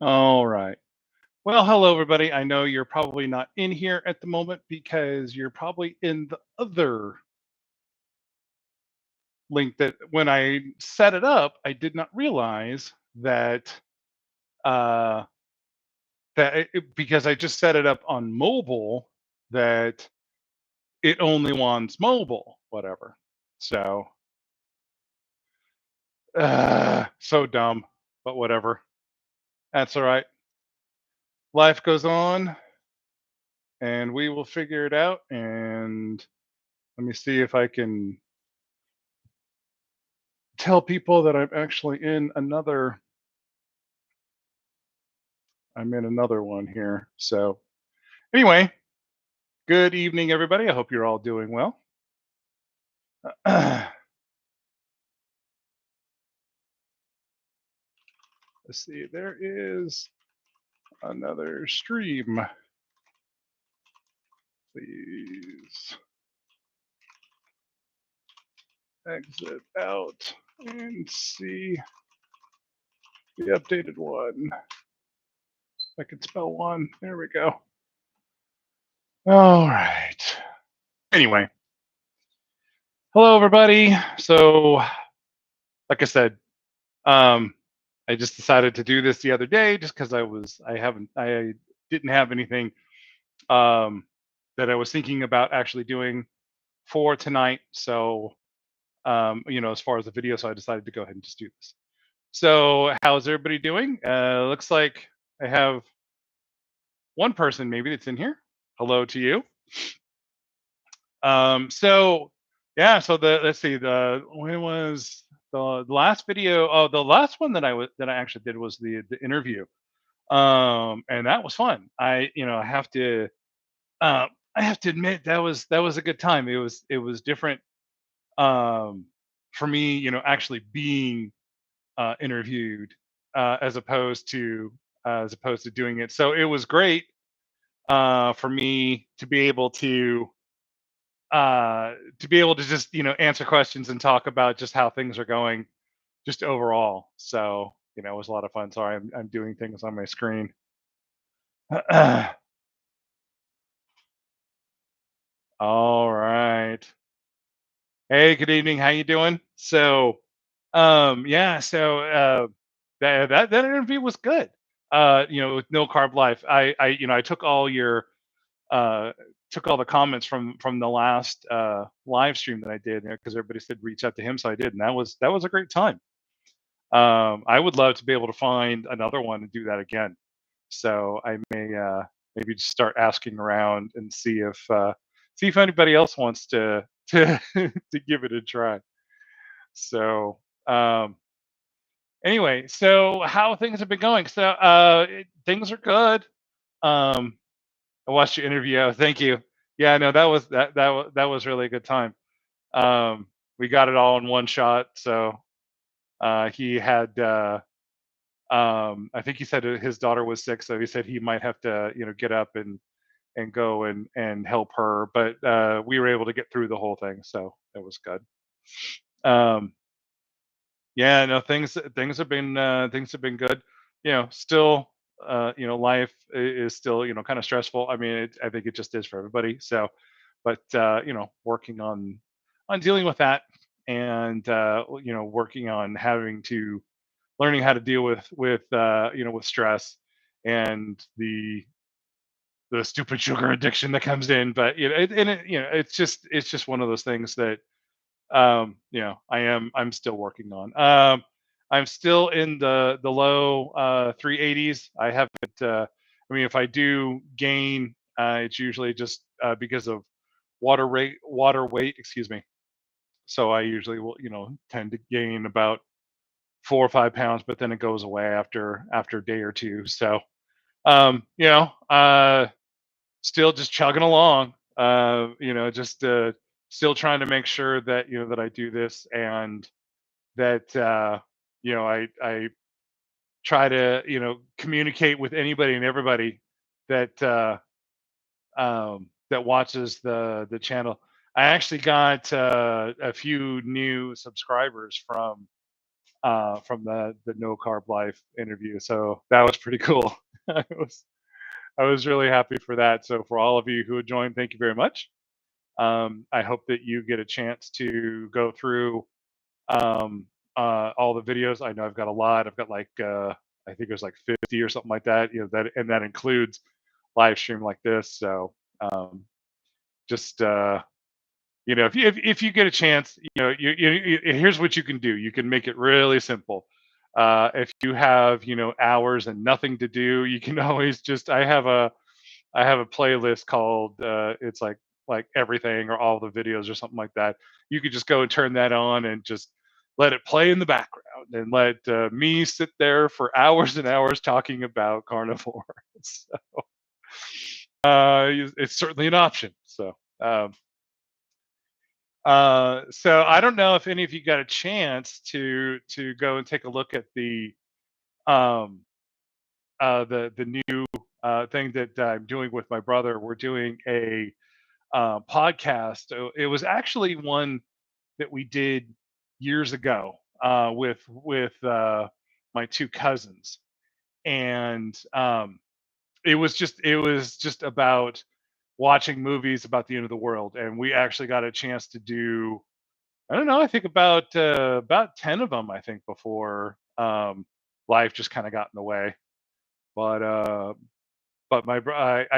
All right. Well, hello, everybody. I know you're probably not in here at the moment because you're probably in the other link that when I set it up, I did not realize that uh, because I just set it up on mobile that it only wants mobile, whatever. So, so dumb, but whatever. That's all right. Life goes on, and we will figure it out. And let me see if I can tell people that I'm in another one here. So anyway, good evening, everybody. I hope you're all doing well. Let's see. There is another stream. Please exit out and see the updated one. I can spell one. There we go. All right. Anyway, hello, everybody. So, like I said, um, I just decided to do this the other day just because I didn't have anything um, that I was thinking about actually doing for tonight. So, as far as the video, so I decided to go ahead and just do this. So, how's everybody doing? Looks like I have one person maybe that's in here. Hello to you. So yeah, so the let's see, the when was the last video? Oh, the last one that I actually did was the interview. And that was fun. I have to admit that was a good time. It was different um for me, actually being interviewed as opposed to doing it. So it was great for me to be able to just answer questions and talk about just how things are going just overall. So it was a lot of fun. Sorry, I'm doing things on my screen. All right. Hey, good evening. How you doing? So, yeah. So that interview was good. With No Carb Life, I uh, took all the comments from the last live stream that I did because everybody said reach out to him, so I did, and that was a great time. I would love to be able to find another one and do that again. So I may maybe just start asking around and see if anybody else wants to to give it a try. So anyway, so how things have been going? So things are good. Um, I watched your interview. Thank you. Yeah, no, that was really a good time. We got it all in one shot. So he had I think he said his daughter was sick, so he said he might have to get up and go and help her, but we were able to get through the whole thing, so it was good. Um, yeah, no, things have been good. Still, life is still kind of stressful. I mean, I think it just is for everybody. So, but working on dealing with that, and working on having to learning how to deal with stress and the stupid sugar addiction that comes in. But it's just one of those things that I'm still working on. I'm still in the low 380s. I haven't. I mean, if I do gain, it's usually just because of water weight. Excuse me. So I usually will, tend to gain about 4 or 5 pounds, but then it goes away after a day or two. So still just chugging along. Just still trying to make sure that that I do this, and that I try to communicate with anybody and everybody that that watches the channel. I actually got a few new subscribers from from the No Carb Life interview. So that was pretty cool. I was I was really happy for that. So for all of you who joined, thank you very much. I hope that you get a chance to go through all the videos. I know I've got a lot. I've got like I think it was like 50 or something like that. That includes live stream like this. So um, just if you get a chance, here's what you can do. You can make it really simple. If you have hours and nothing to do, you can always just I have a playlist called it's like everything or all the videos or something like that. You could just go and turn that on and just let it play in the background and let me sit there for hours and hours talking about carnivore. So, it's certainly an option. So I don't know if any of you got a chance to go and take a look at um, the new thing that I'm doing with my brother. We're doing a podcast. It was actually one that we did years ago with my two cousins, and it was just about watching movies about the end of the world, and we actually got a chance to do I don't know. I think about 10 of them. I think before life just kind of got in the way. But I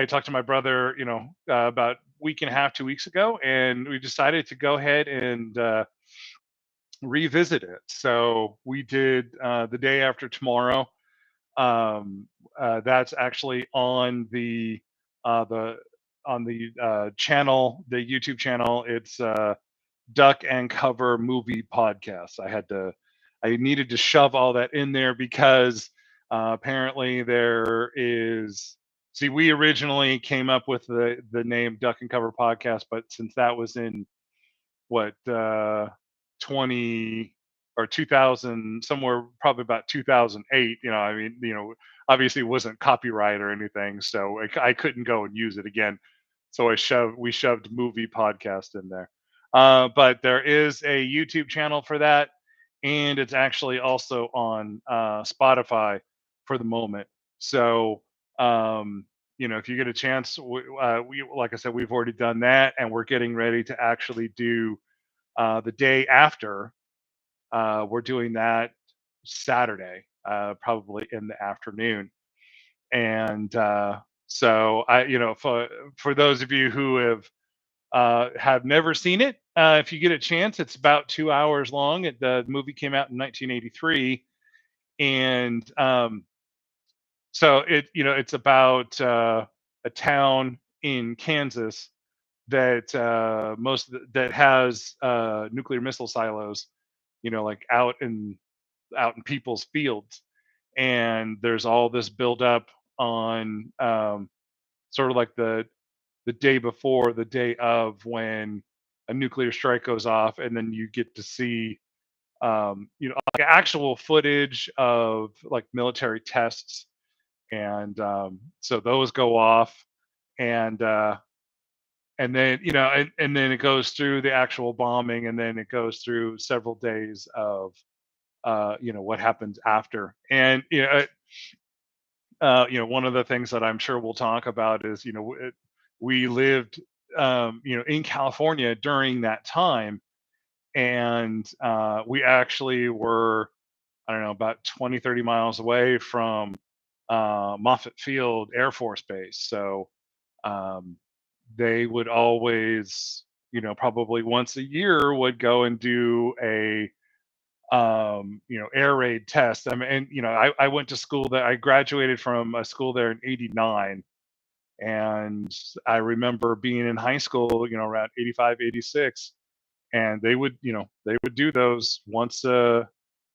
talked to my brother, about week and a half, 2 weeks ago, and we decided to go ahead and revisit it. So we did the day after tomorrow. That's actually the on the channel, the YouTube channel. It's Duck and Cover Movie Podcast. I needed to shove all that in there because apparently there is. See, we originally came up with the name Duck and Cover Podcast, but since that was in what 20 or 2000, somewhere probably about 2008, I mean, obviously it wasn't copyright or anything, so I couldn't go and use it again. So we shoved movie podcast in there. But there is a YouTube channel for that, and it's actually also on Spotify for the moment. So if you get a chance, we like I said, we've already done that, and we're getting ready to actually do the day after. We're doing that Saturday, probably in the afternoon, and so for those of you who have never seen it, if you get a chance, it's about 2 hours long. The movie came out in 1983, and so it's about a town in Kansas that has nuclear missile silos, like out in people's fields, and there's all this buildup on sort of like the day before, the day of when a nuclear strike goes off, and then you get to see like actual footage of like military tests, and so those go off, and then and then it goes through the actual bombing, and then it goes through several days of what happens after, and one of the things that I'm sure we'll talk about is we lived in California during that time, and we actually were, I don't know, about 20, 30 miles away from Moffett Field Air Force Base. So um, they would always, probably once a year would go and do a air raid test. I mean, and I went to school I graduated from a school there in '89, and I remember being in high school, around 85, 86, and they would do those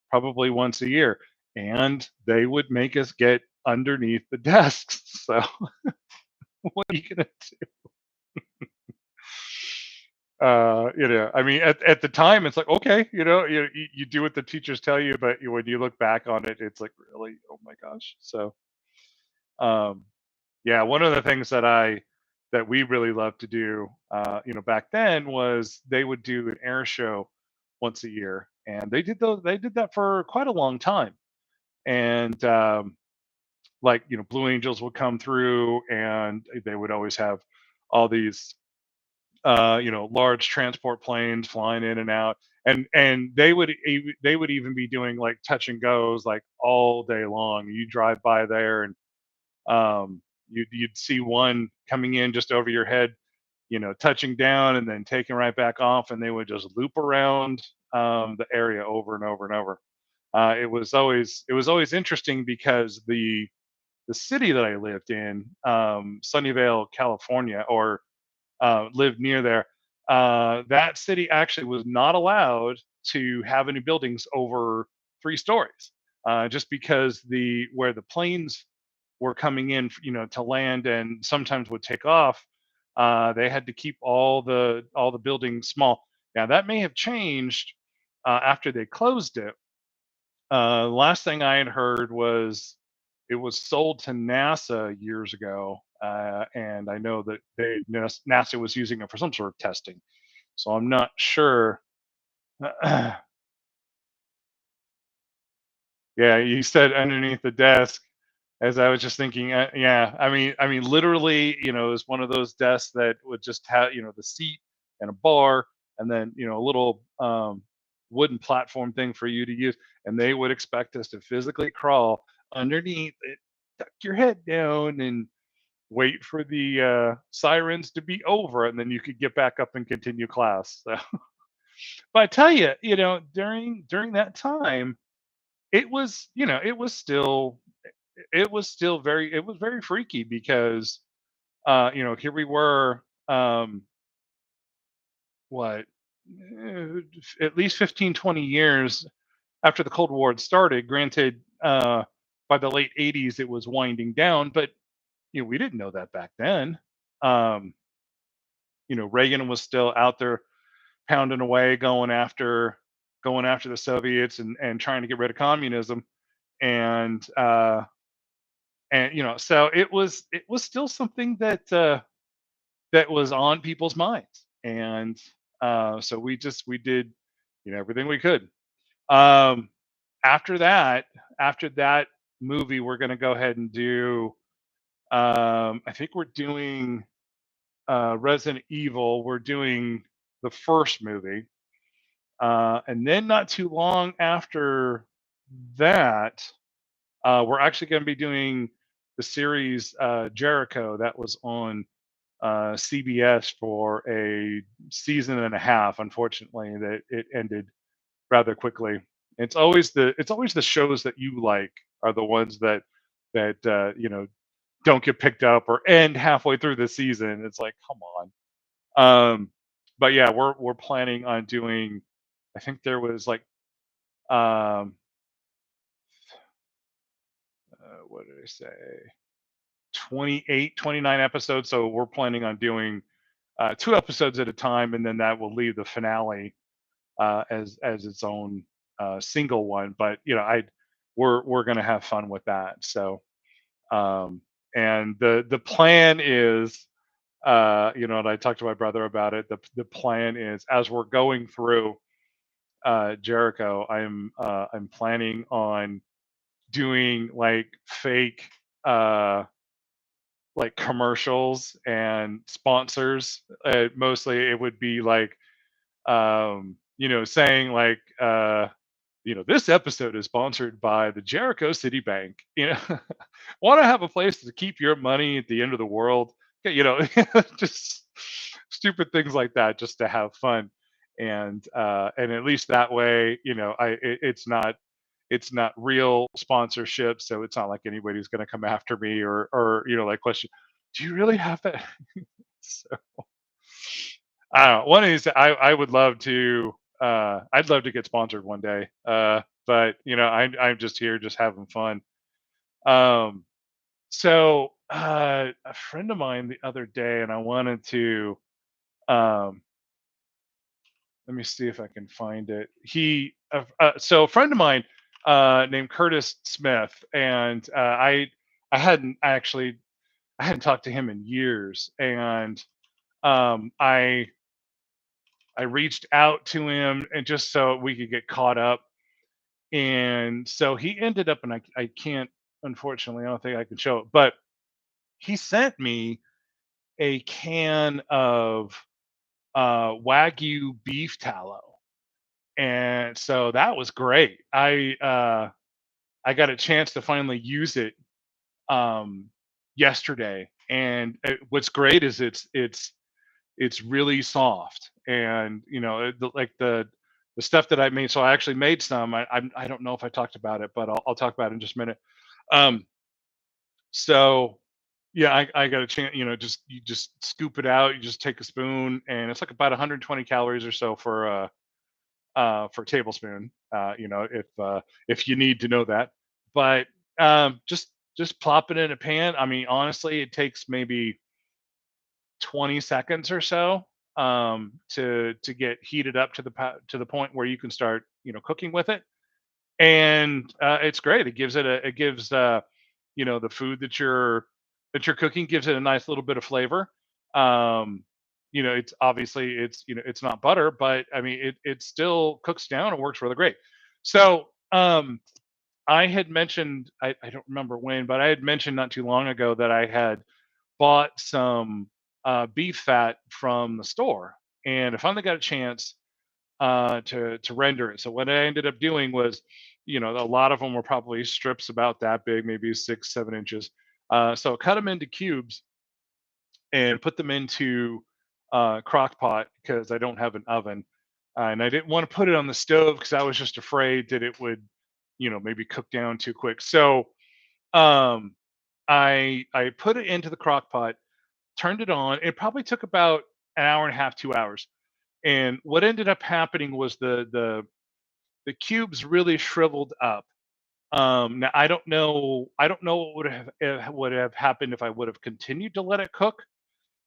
probably once a year, and they would make us get underneath the desks. So what are you gonna I mean, at the time, it's like, okay, you do what the teachers tell you, but when you look back on it, it's like, really, oh my gosh. So, um, yeah, one of the things that we really loved to do, back then was they would do an air show once a year, and they did that for quite a long time. And like, Blue Angels would come through, and they would always have all these large transport planes flying in and out, and they would even be doing like touch and goes like all day long. You drive by there, and you'd see one coming in just over your head, touching down and then taking right back off, and they would just loop around the area over and over and over. It was always interesting because the city that I lived in, Sunnyvale, California, or lived near there. That city actually was not allowed to have any buildings over 3 stories, just because the where the planes were coming in, to land and sometimes would take off. They had to keep all the buildings small. Now that may have changed after they closed it. Last thing I had heard was it was sold to NASA years ago, and I know that NASA was using it for some sort of testing. So I'm not sure. Yeah, you said underneath the desk, as I was just thinking. Yeah, I mean, literally, it was one of those desks that would just have, the seat and a bar, and then a little wooden platform thing for you to use, and they would expect us to physically crawl underneath it, tuck your head down, and wait for the sirens to be over, and then you could get back up and continue class. So, but I tell you, during that time, it was very freaky because here we were, what, at least 15, 20 years after the Cold War had started. Granted, by the late 80s it was winding down, but we didn't know that back then. um Reagan was still out there pounding away, going after the Soviets, and trying to get rid of communism. And so it was still something that was on people's minds. And so we did everything we could. um after that movie, we're going to go ahead and do, I think we're doing Resident Evil. We're doing the first movie, and then not too long after that, we're actually going to be doing the series Jericho that was on CBS for a season and a half. Unfortunately, that it ended rather quickly. It's always the shows that you like are the ones that don't get picked up or end halfway through the season. It's like, come on. But yeah, we're planning on doing. I think there was like, um, what did I say? 28, 29 episodes. So we're planning on doing 2 episodes at a time, and then that will leave the finale as its own single one. But we're gonna have fun with that. So, um, and the plan is, and I talked to my brother about it. The plan is, as we're going through Jericho, I'm planning on doing like fake like commercials and sponsors. Mostly it would be like, saying like, this episode is sponsored by the Jericho City Bank. Want to have a place to keep your money at the end of the world? Okay, just stupid things like that, just to have fun. And at least that way, it's not real sponsorship, so it's not like anybody's going to come after me, or like, question, do you really have that? So, I don't know. One of these, I would love to. I'd love to get sponsored one day. But I'm just here, just having fun. Um, so a friend of mine the other day, and I wanted to. Um, Let me see if I can find it. So a friend of mine named Curtis Smith, and I hadn't talked to him in years, and I I reached out to him and just so we could get caught up. And so he ended up, and I can't, unfortunately, I don't think I can show it, but he sent me a can of Wagyu beef tallow. And so that was great. I got a chance to finally use it um, yesterday, and what's great is it's really soft, and like the stuff that I made. So I actually made some. I don't know if I talked about it, but I'll talk about it in just a minute. Um, so yeah, I got a chance. Just you just scoop it out. You just take a spoon, and it's like about 120 calories or so for a tablespoon. If you need to know that, but just plop it in a pan. I mean, honestly, it takes maybe 20 seconds or so to get heated up to the point where you can start cooking with it, and it's great. It gives the food that you're cooking gives it a nice little bit of flavor. Um, it's obviously it's not butter, but I mean it still cooks down and works really great. So I had mentioned I don't remember when, but I had mentioned not too long ago that I had bought some beef fat from the store, and I finally got a chance to render it. So what I ended up doing was, a lot of them were probably strips about that big, maybe 6, 7 inches. So cut them into cubes and put them into crock pot because I don't have an oven, and I didn't want to put it on the stove because I was just afraid that it would, maybe cook down too quick. So um, I put it into the crock pot, turned it on. It probably took about an hour and a half, 2 hours. And what ended up happening was the cubes really shriveled up. Now I don't know what would have happened if I would have continued to let it cook.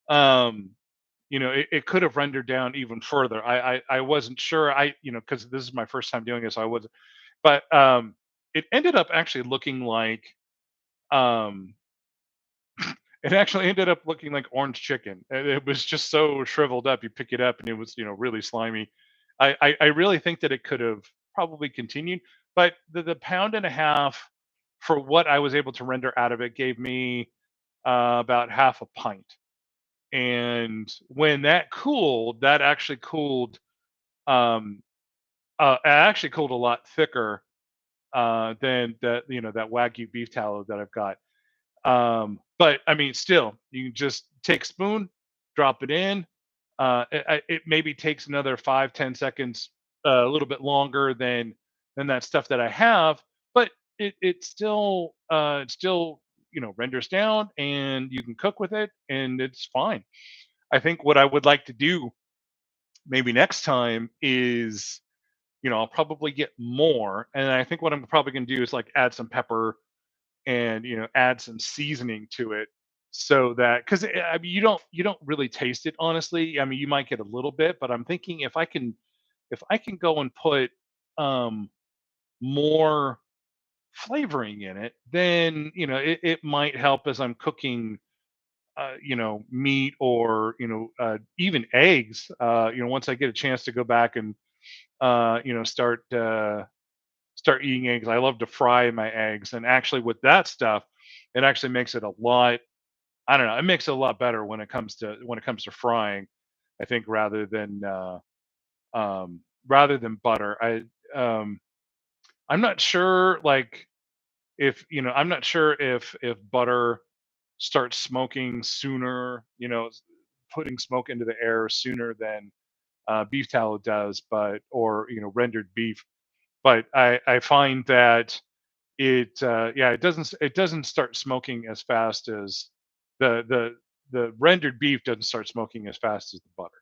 Um, it could have rendered down even further. I wasn't sure. Because this is my first time doing it, so I was. But it ended up actually looking like um, it actually ended up looking like orange chicken. And it was just so shriveled up. You pick it up and it was, really slimy. I really think that it could have probably continued, but the pound and a half for what I was able to render out of it gave me about half a pint. And when that cooled, that actually cooled. Um, it actually cooled a lot thicker than that Wagyu beef tallow that I've got. But I mean, still, you can just take a spoon, drop it in. It maybe takes another 5, 10 seconds, a little bit longer than that stuff that I have, but it still renders down, and you can cook with it, and it's fine. I think what I would like to do maybe next time is I'll probably get more, and I think what I'm probably going to do is like add some pepper and add some seasoning to it so that because I mean you don't really taste it, honestly. I mean, you might get a little bit, but I'm thinking if I can go and put um more flavoring in it, then it might help as I'm cooking meat or even eggs. Once I get a chance to go back and start eating eggs. I love to fry my eggs, and actually with that stuff, it actually makes it a lot. I don't know. It makes it a lot better when it comes to frying. I think rather than butter. I'm not sure like if I'm not sure if butter starts smoking sooner. Putting smoke into the air sooner than beef tallow does, but or rendered beef. But I find that it doesn't start smoking as fast as the rendered beef doesn't start smoking as fast as the butter.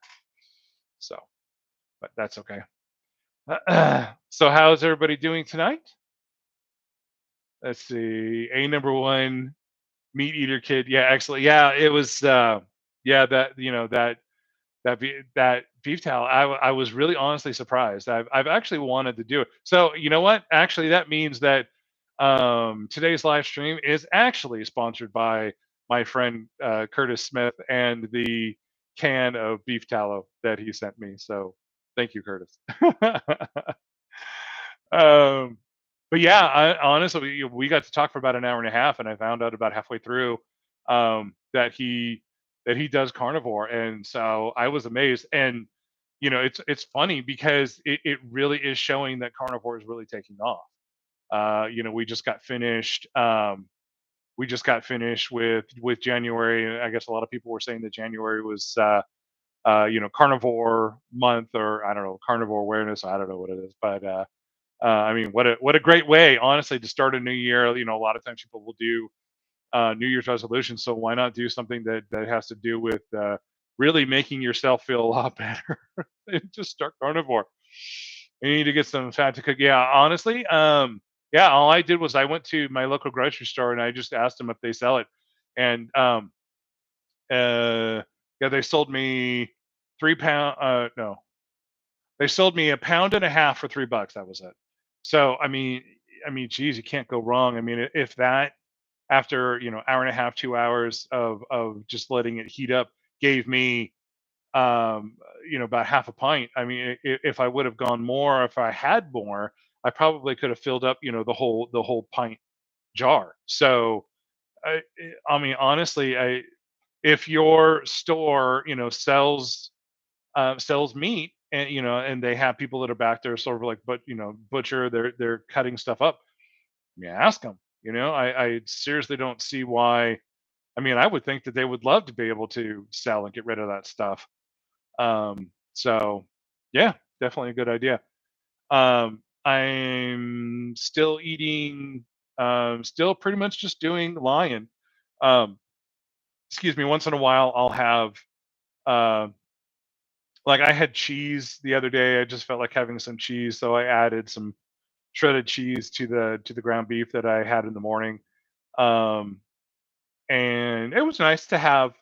So, but that's okay. So how's everybody doing tonight? Let's see. A number one, meat eater kid. Yeah, excellent. Yeah, it was. Yeah, that beef tallow. I was really honestly surprised. I've actually wanted to do it. So you know what? Actually, that means that today's live stream is actually sponsored by my friend Curtis Smith and the can of beef tallow that he sent me. So thank you, Curtis. um, but yeah, honestly, we got to talk for about an hour and a half, and I found out about halfway through that he does carnivore, and so I was amazed. And it's funny because it really is showing that carnivore is really taking off. We just got finished. We just got finished with January, and I guess a lot of people were saying that January was carnivore month, or I don't know, carnivore awareness. I don't know what it is, but I mean, what a great way, honestly, to start a new year. A lot of times people will do New Year's resolutions, so why not do something that has to do with really making yourself feel a lot better? And just start carnivore. You need to get some fat to cook. Yeah, honestly, yeah. All I did was I went to my local grocery store and I just asked them if they sell it, and yeah, they sold me 3 pound. No, they sold me a pound and a half for $3. That was it. So geez, you can't go wrong. I mean, if that after hour and a half, 2 hours of just letting it heat up gave me about half a pint. I mean, if I would have gone more, if I had more, I probably could have filled up the whole pint jar. So I mean, honestly, if your store sells meat, and they have people that are back there sort of like, but butcher, they're cutting stuff up. I mean, ask them. I seriously don't see why. I mean, I would think that they would love to be able to sell and get rid of that stuff. So yeah, definitely a good idea. I'm still eating, still pretty much just doing lion. Um, excuse me. Once in a while, I'll have, uh, like I had cheese the other day. I just felt like having some cheese, so I added some shredded cheese to the ground beef that I had in the morning. Um, and it was nice to have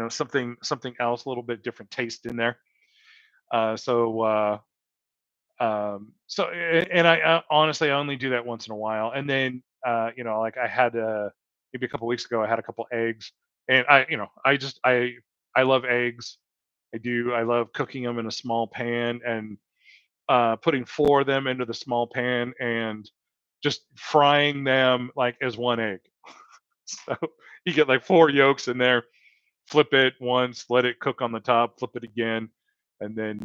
something else, a little bit different taste in there. And I honestly, I only do that once in a while. And then like I had maybe a couple weeks ago, I had a couple eggs, and I love eggs. I do. I love cooking them in a small pan and putting four of them into the small pan and just frying them like as one egg. So you get like four yolks in there, flip it once, let it cook on the top, flip it again, and then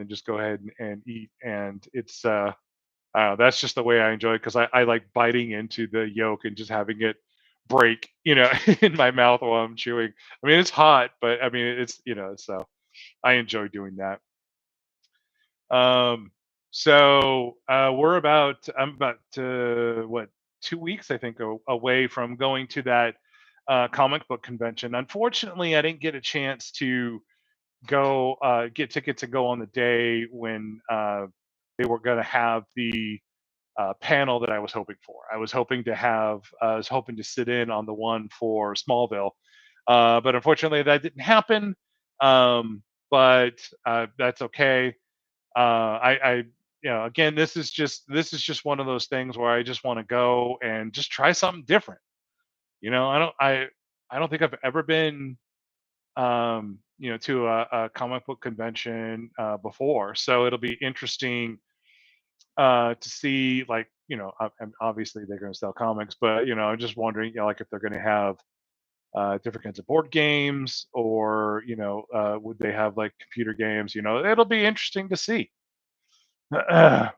just go ahead and eat. And it's that's just the way I enjoy it, because I like biting into the yolk and just having it break, in my mouth while I'm chewing. I mean, it's hot, but I mean, it's so I enjoy doing that. Um, so I'm about what 2 weeks I think away from going to that comic book convention. Unfortunately, I didn't get a chance to go get tickets and go on the day when they were going to have the panel that I was hoping for. I was hoping to sit in on the one for Smallville, but unfortunately that didn't happen. But that's okay. I again, this is just one of those things where I just want to go and just try something different. I don't think I've ever been to a comic book convention before, so it'll be interesting to see, like, and obviously they're going to sell comics, but I'm just wondering, like, if they're going to have different kinds of board games, or would they have like computer games? It'll be interesting to see. I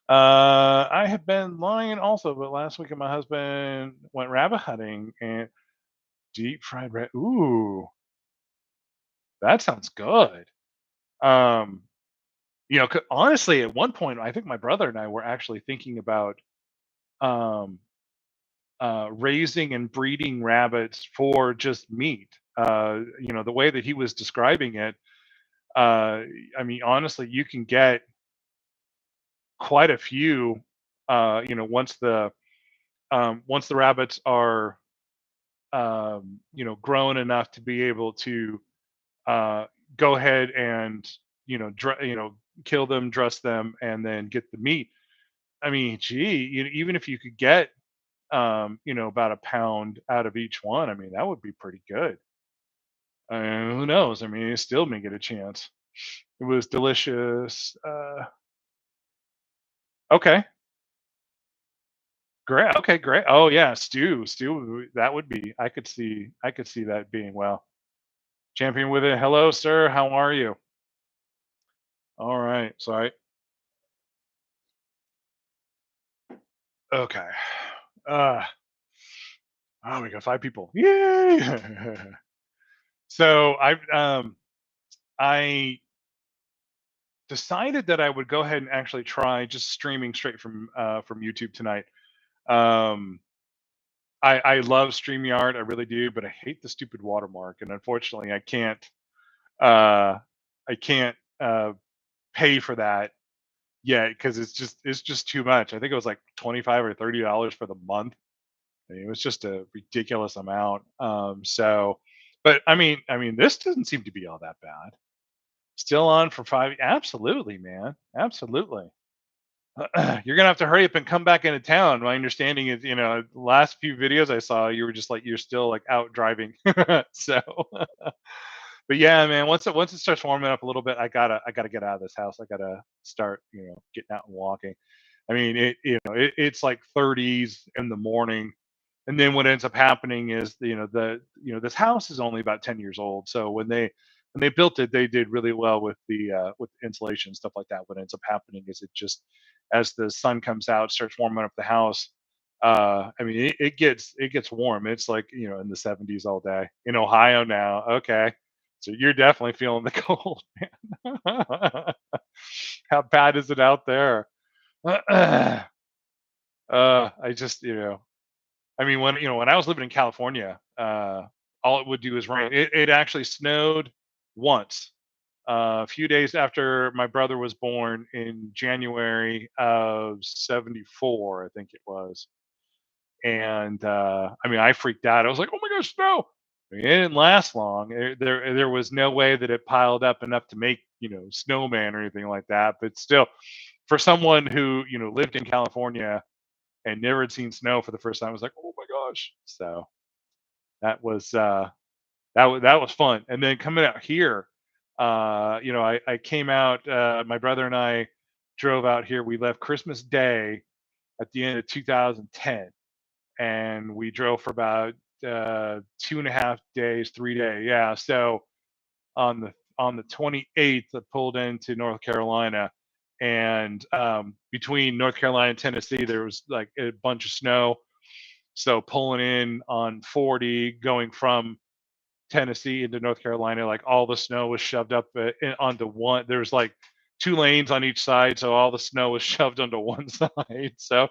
have been lying also, but last weekend my husband went rabbit hunting and deep fried rat. Ooh, that sounds good. Um, honestly, at one point, I think my brother and I were actually thinking about um, raising and breeding rabbits for just meat. The way that he was describing it, I mean, honestly, you can get quite a few. Once the rabbits are grown enough to be able to uh, go ahead and kill them, dress them, and then get the meat. I mean, gee, even if you could get about a pound out of each one, I mean, that would be pretty good. Who knows? I mean, it still may get a chance. It was delicious. Okay, great. Okay, great. Oh yeah, stew. That would be. I could see that being well. Champion with it. Hello, sir. How are you? All right. Sorry. Okay. Uh, oh, we got 5 people. Yay! So I decided that I would go ahead and actually try just streaming straight from YouTube tonight. Um, I love StreamYard, I really do, but I hate the stupid watermark, and unfortunately, uh I can't pay for that yet because it's just too much. I think it was like $25 or $30 for the month. I mean, it was just a ridiculous amount. So, but I mean, this doesn't seem to be all that bad. Still on for 5. Absolutely, man. Absolutely. You're gonna have to hurry up and come back into town. My understanding is, the last few videos I saw, you were just like you're still like out driving. So, but yeah, man, once it starts warming up a little bit, I gotta get out of this house. I gotta start, getting out and walking. I mean, it's like 30s in the morning, and then what ends up happening is, this house is only about 10 years old. So when they built it, they did really well with insulation and stuff like that. What ends up happening is it just, as the sun comes out, starts warming up the house. I mean, it gets warm. It's like, in the 70s all day in Ohio now. Okay, so you're definitely feeling the cold, man. How bad is it out there? I just, I mean, when I was living in California, all it would do is rain. It actually snowed once, a few days after my brother was born in January of '74, I think it was. And I mean, I freaked out. I was like, "Oh my gosh, snow!" I mean, it didn't last long. There was no way that it piled up enough to make, snowman or anything like that. But still, for someone who, lived in California and never had seen snow for the first time, I was like, "Oh my gosh!" So that was fun. And then coming out here, I came out. My brother and I drove out here. We left Christmas Day at the end of 2010, and we drove for about 2.5 days, 3 days. Yeah. So on the 28th, I pulled into North Carolina, and between North Carolina and Tennessee, there was like a bunch of snow. So pulling in on 40, going from Tennessee into North Carolina, like all the snow was shoved up onto one. There's like 2 lanes on each side, so all the snow was shoved onto one side. So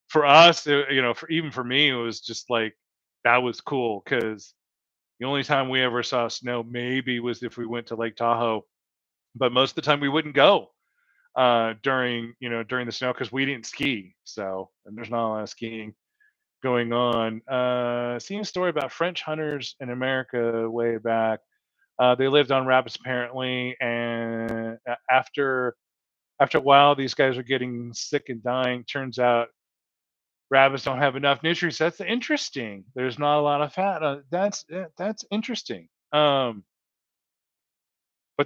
for us, for me, it was just like that was cool because the only time we ever saw snow maybe was if we went to Lake Tahoe, but most of the time we wouldn't go during the snow because we didn't ski. So, and there's not a lot of skiing going on. Seeing a story about French hunters in America way back. They lived on rabbits apparently, and after a while, these guys are getting sick and dying. Turns out rabbits don't have enough nutrients. That's interesting. There's not a lot of fat. That's interesting. But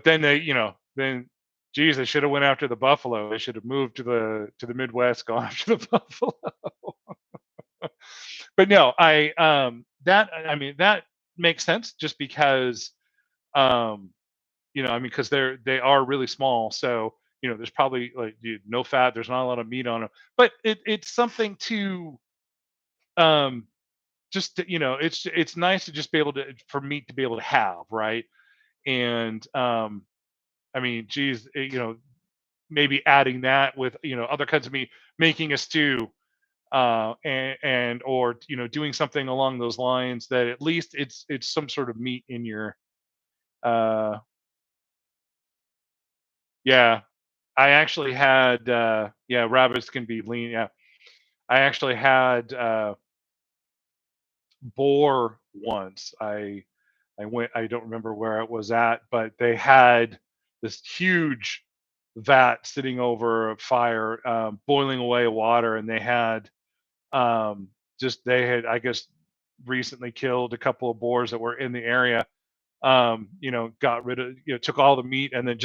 then geez, they should have went after the buffalo. They should have moved to the Midwest, gone after the buffalo. But no, I mean that makes sense just because um I mean, because they are really small. So there's probably like no fat. There's not a lot of meat on them, but it's something to um just it's nice to just be able to for meat to be able to have, right? And I mean, geez, maybe adding that with other kinds of meat, making a stew, and or doing something along those lines that at least it's some sort of meat in your uh yeah. I actually had yeah, rabbits can be lean. Yeah. I actually had boar once. I don't remember where it was at, but they had this huge vat sitting over a fire, boiling away water, and they had just they had, I guess, recently killed a couple of boars that were in the area. got rid of, took all the meat and then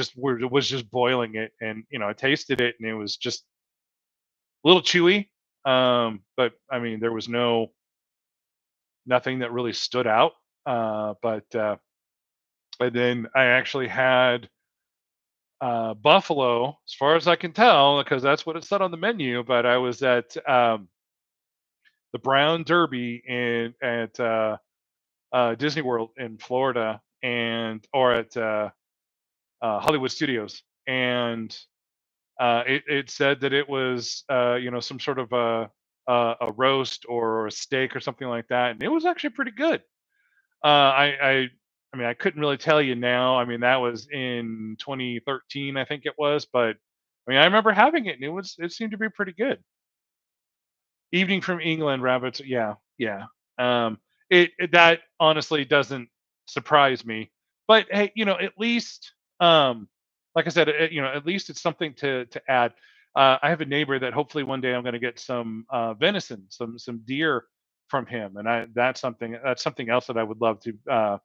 was just boiling it, and I tasted it and it was just a little chewy. But I mean, there was nothing that really stood out. But and then I actually had buffalo, as far as I can tell, because that's what it said on the menu. But I was at the Brown Derby at Disney World in Florida, and or at Hollywood Studios, and it said that it was some sort of a roast or a steak or something like that, and it was actually pretty good. I mean, I couldn't really tell you now. I mean, that was in 2013, I think it was, but I mean, I remember having it, and it seemed to be pretty good. Evening from England, rabbits. Yeah, yeah. Um, that honestly doesn't surprise me. But hey, at least, like I said, at least it's something to add. I have a neighbor that hopefully one day I'm going to get some venison, some deer from him, and that's something else that I would love to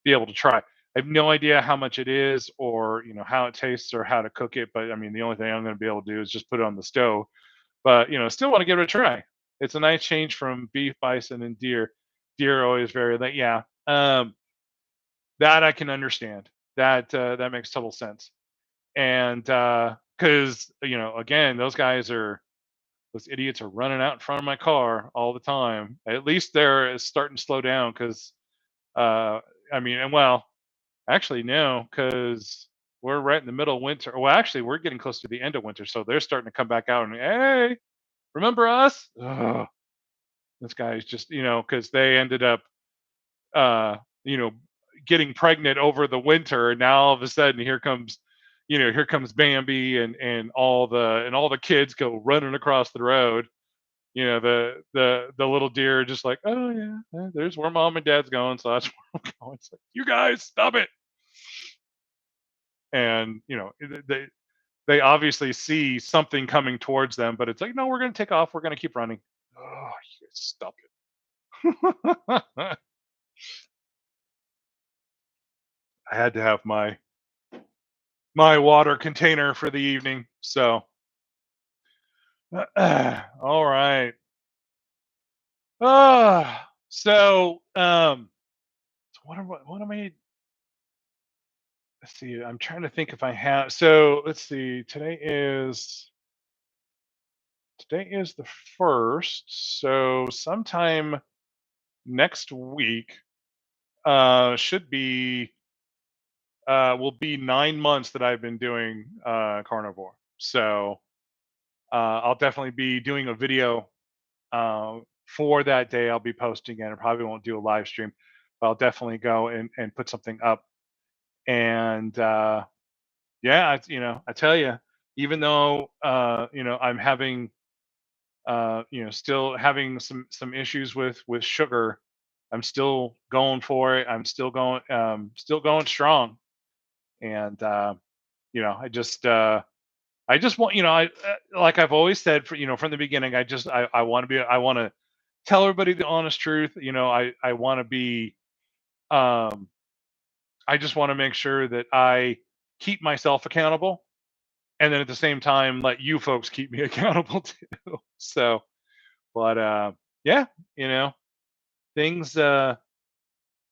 be able to try. I have no idea how much it is, or how it tastes, or how to cook it. But I mean, the only thing I'm going to be able to do is just put it on the stove, but still want to give it a try. It's a nice change from beef, bison, and deer. Deer are always very that, yeah. That I can understand. That makes total sense. And because again, those idiots are running out in front of my car all the time. At least they're starting to slow down because uh, I mean, and well, actually no, because we're right in the middle of winter. Well, actually, we're getting close to the end of winter, so they're starting to come back out and, hey, remember us? Ugh, this guy's just, because they ended up, uh, you know, getting pregnant over the winter, and now all of a sudden here comes Bambi, and all the kids go running across the road. The little deer are just like, oh yeah, there's where mom and dad's going, so that's where I'm going. It's like, you guys stop it. And they obviously see something coming towards them, but it's like, no, we're going to take off. We're going to keep running. Oh, you guys stop it. I had to have my water container for the evening. So, all right. So what am I? Let's see. I'm trying to think if I have. So let's see. Today is the first. So sometime next week should be will be 9 months that I've been doing carnivore. So I'll definitely be doing a video for that day. I'll be posting it. I probably won't do a live stream, but I'll definitely go and put something up. And yeah, I tell you, even though I'm having still having some issues with sugar, I'm still going for it. I'm still going strong. And I just want, like I've always said, from the beginning, I want to tell everybody the honest truth. I want to be, um, I just want to make sure that I keep myself accountable, and then at the same time, let you folks keep me accountable too. So, but yeah, you know, things uh,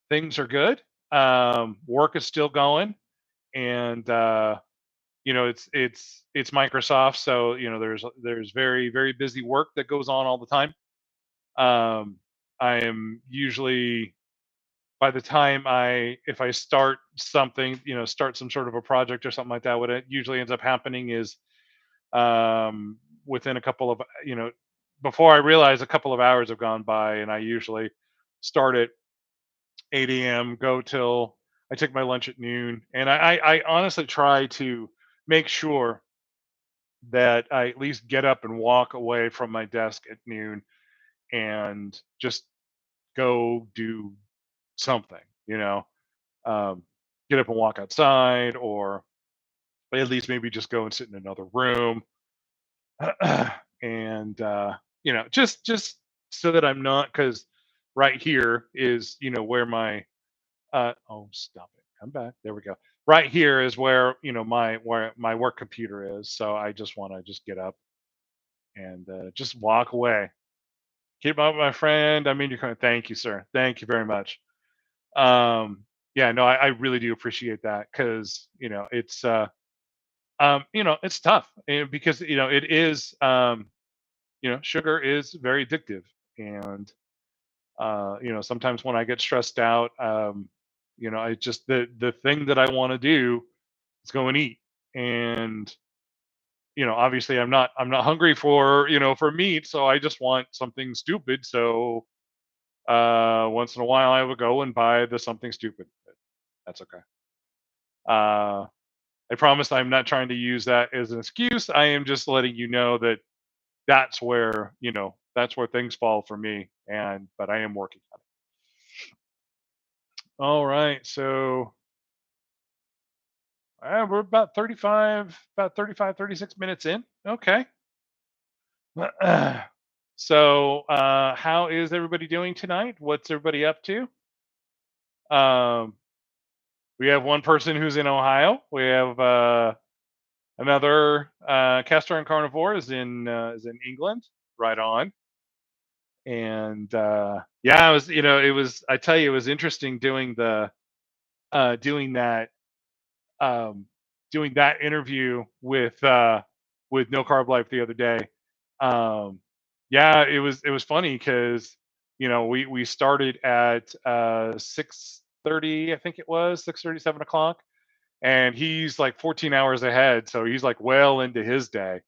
things are good. Work is still going, and it's Microsoft, so there's very very busy work that goes on all the time. I am usually, by the time I if I start something, start some sort of a project or something like that, what it usually ends up happening is, within a couple of, before I realize, a couple of hours have gone by, and I usually start at 8 a.m., go till I take my lunch at noon, and I honestly try to make sure that I at least get up and walk away from my desk at noon and just go do something, um, get up and walk outside, or at least maybe just go and sit in another room, and just so that I'm not, because right here is where my Oh, stop it. Come back. There we go. Right here is where, where my work computer is. So I just want to just get up and just walk away. Keep up, my friend. I mean, you're kind of, thank you, sir. Thank you very much. Um, yeah, no, I really do appreciate that because, it's tough because, it is, sugar is very addictive. And, sometimes when I get stressed out, I just, the thing that I want to do is go and eat. And, obviously I'm not hungry for, for meat. So I just want something stupid. So, once in a while I would go and buy the something stupid. That's okay. Uh, I promise I'm not trying to use that as an excuse. I am just letting you know that that's where things fall for me. But I am working on it. All right. So we're about 36 minutes in. Okay. So, how is everybody doing tonight? What's everybody up to? Um, we have one person who's in Ohio. We have another Castor and Carnivore is in England. Right on. And yeah, I tell you, it was interesting doing that um, doing that interview with No Carb Life the other day. Um, yeah, it was funny because we started at 6:30, I think it was 6:30, 7 o'clock, and he's like 14 hours ahead, so he's like well into his day.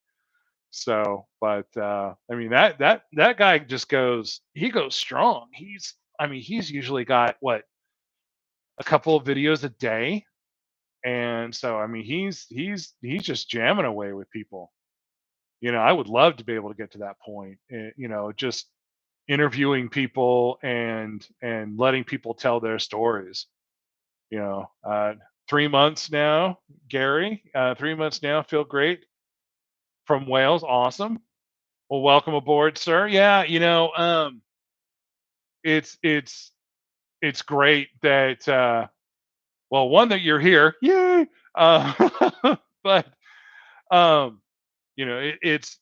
So, but I mean that guy he goes strong. He's usually got what, a couple of videos a day. And so, I mean, he's just jamming away with people. I would love to be able to get to that point. Just interviewing people and letting people tell their stories. You know, 3 months now, Gary. 3 months now, feel great from Wales. Awesome. Well, welcome aboard, sir. Yeah, it's great that well, one, that you're here. Yay! But um it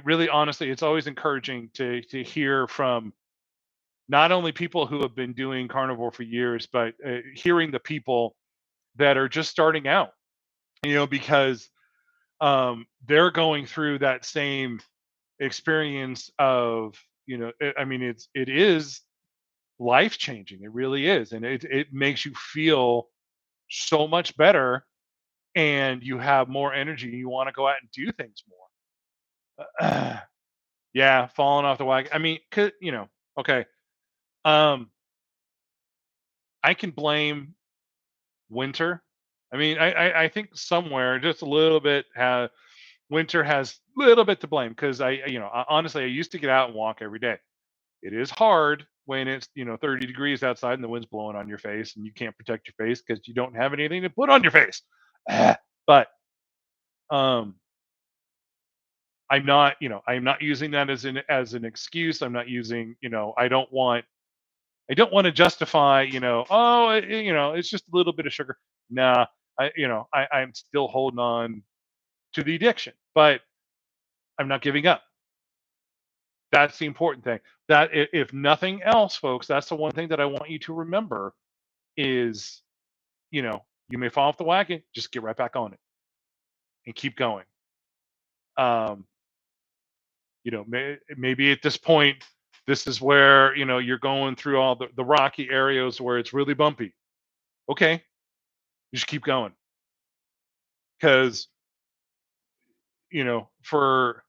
really, honestly, it's always encouraging to hear from not only people who have been doing carnivore for years, but hearing the people that are just starting out, because they're going through that same experience of, I mean, it is life changing. It really is. And it makes you feel so much better, and you have more energy. You want to go out and do things more. Yeah, falling off the wagon. I mean, okay. Um, I can blame winter. I mean, I think somewhere just a little bit, winter has a little bit to blame because honestly, I used to get out and walk every day. It is hard when it's 30 degrees outside and the wind's blowing on your face and you can't protect your face because you don't have anything to put on your face. But um, I'm not using that as an excuse. I'm not using, I don't want to justify, oh, it's just a little bit of sugar. Nah, I'm still holding on to the addiction, but I'm not giving up. That's the important thing. That if nothing else, folks, that's the one thing that I want you to remember is, you may fall off the wagon, just get right back on it and keep going. Um, maybe at this point, this is where, you're going through all the rocky areas where it's really bumpy. Okay, you just keep going because for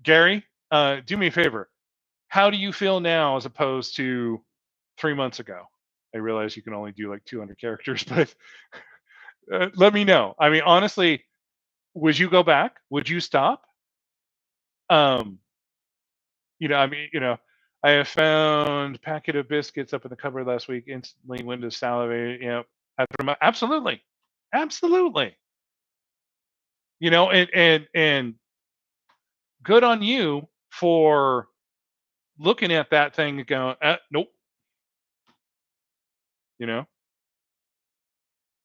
Gary, do me a favor. How do you feel now as opposed to 3 months ago? I realize you can only do like 200 characters, but let me know. I mean, honestly, would you go back? Would you stop? Um, I mean, I have found packet of biscuits up in the cupboard last week. Instantly went to salivate. Absolutely, absolutely. And good on you for looking at that thing and going, nope, You know,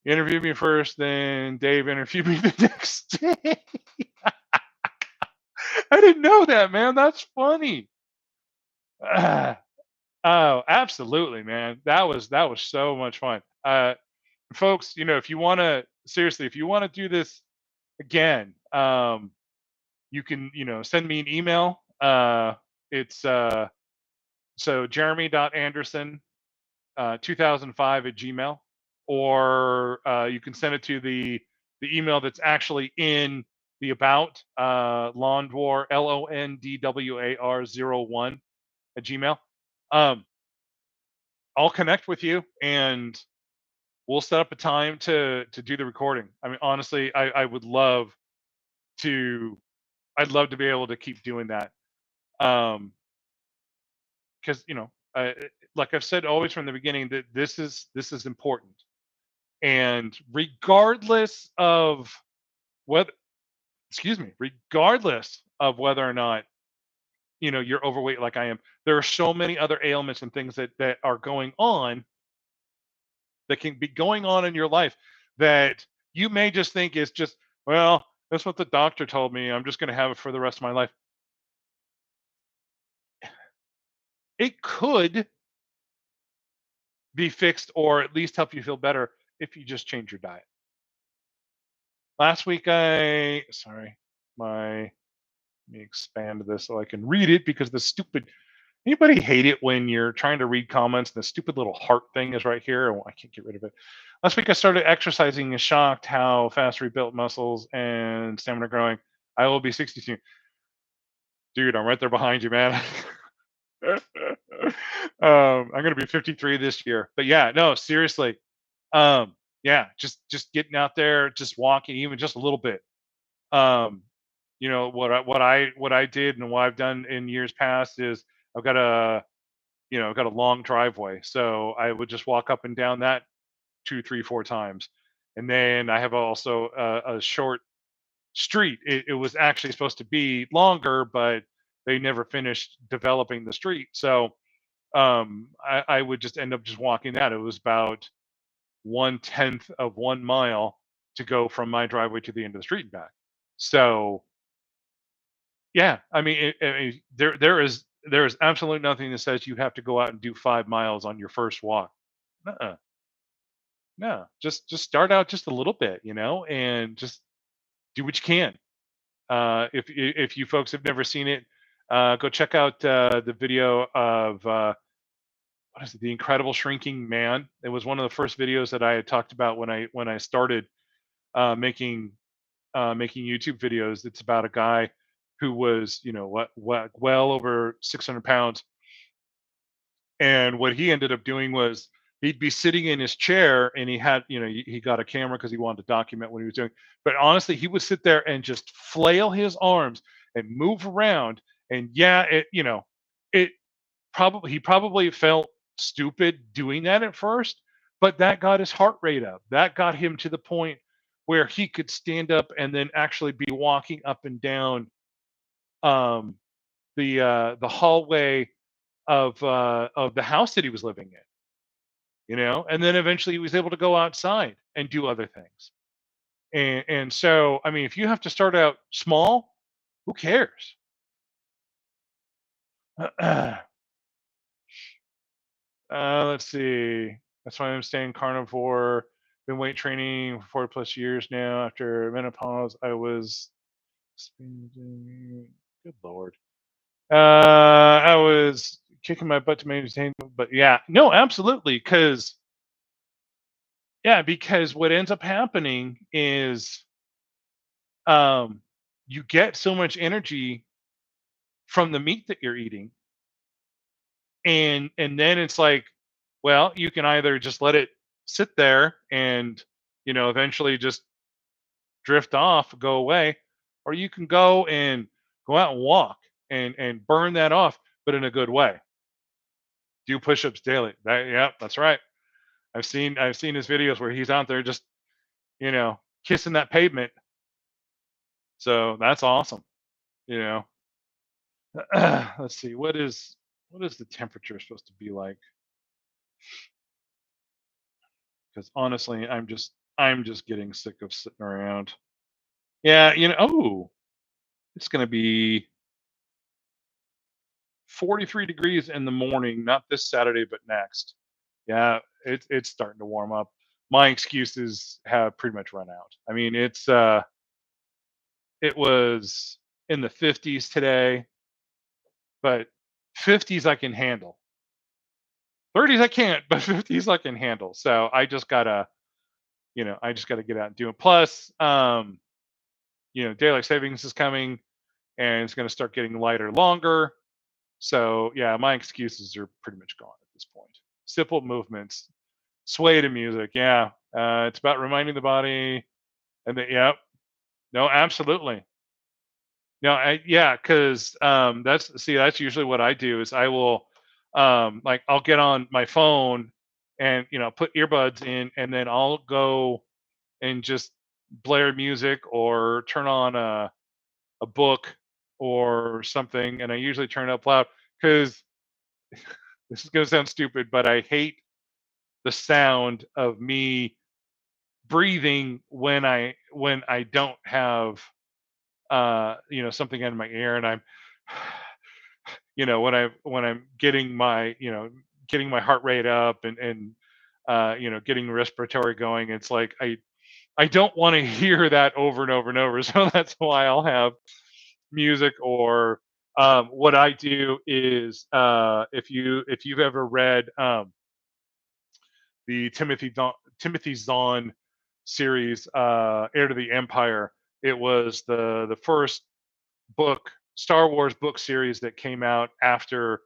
you interviewed me first, then Dave interviewed me the next day. I didn't know that, man. That's funny. Ah, oh, absolutely, man. That was so much fun. Folks, if you want to seriously, if you want to do this again, you can, send me an email. It's so jeremy.anderson 2005 at Gmail, or you can send it to the email that's actually in the about Londwar LONDWAR 01 at Gmail. Um, I'll connect with you and we'll set up a time to do the recording. I mean, honestly, I would love to. I'd love to be able to keep doing that. Because like I've said always from the beginning, that this is important, and regardless of whether, excuse me, regardless of whether or not you're overweight like I am, there are so many other ailments and things that are going on, that can be going on in your life, that you may just think is just, well, that's what the doctor told me. I'm just going to have it for the rest of my life. It could be fixed, or at least help you feel better, if you just change your diet. Last week, let me expand this so I can read it, because the stupid, anybody hate it when you're trying to read comments and the stupid little heart thing is right here? Oh, I can't get rid of it. Last week I started exercising and shocked how fast rebuilt muscles and stamina growing. I will be 62. Dude, I'm right there behind you, man. I'm gonna be 53 this year. But yeah, no, seriously. Yeah, just getting out there, just walking, even just a little bit. Um, what I did and what I've done in years past is, I've got a long driveway, so I would just walk up and down that two, three, four times, and then I have also a short street. It was actually supposed to be longer, but they never finished developing the street, so I would just end up just walking that. It was about 1/10 of 1 mile to go from my driveway to the end of the street and back. So yeah, I mean, there is absolutely nothing that says you have to go out and do 5 miles on your first walk. Uh-uh. No, just start out just a little bit, and just do what you can. If you folks have never seen it, go check out the video of what is it, the Incredible Shrinking Man. It was one of the first videos that I had talked about when I started making making YouTube videos. It's about a guy who was, what well over 600 pounds, and what he ended up doing was, he'd be sitting in his chair, and he had, he got a camera because he wanted to document what he was doing. But honestly, he would sit there and just flail his arms and move around. And yeah, it he probably felt stupid doing that at first, but that got his heart rate up. That got him to the point where he could stand up and then actually be walking up and down um, the hallway of the house that he was living in. And then eventually he was able to go outside and do other things. And so, I mean, if you have to start out small, who cares? Let's see. That's why I'm staying carnivore. Been weight training for 40 plus years now. After menopause, I was. Good lord. I was kicking my butt to maintain, but yeah, no, absolutely, because what ends up happening is, um, you get so much energy from the meat that you're eating, and then it's like, well, you can either just let it sit there and eventually just drift off, go away, or you can go out and walk and burn that off, but in a good way. Do push-ups daily. Yeah, that's right. I've seen his videos where he's out there just kissing that pavement. So that's awesome. You know. Let's see. What is the temperature supposed to be like? because honestly, I'm just getting sick of sitting around. Yeah, oh, it's gonna be 43 degrees in the morning, not this Saturday, but next. Yeah, it's starting to warm up. My excuses have pretty much run out. I mean, it was in the 50s today, but 50s I can handle. 30s I can't, but 50s I can handle. So I just gotta get out and do it. Plus, daylight savings is coming and it's gonna start getting lighter longer. So yeah, my excuses are pretty much gone at this point. Simple movements, sway to music. Yeah, it's about reminding the body, and then yep, no, absolutely. No, yeah, because that's usually what I do is I will, like I'll get on my phone and put earbuds in, and then I'll go and just blare music or turn on a book or something, and I usually turn it up loud because this is gonna sound stupid, but I hate the sound of me breathing when I don't have something in my ear, and I'm when I'm getting my heart rate up and getting respiratory going. It's like I don't want to hear that over and over and over. So that's why I'll have music. Or what I do is, if you've ever read the Timothy Zahn series, Heir to the Empire. It was the first book, Star Wars book series that came out after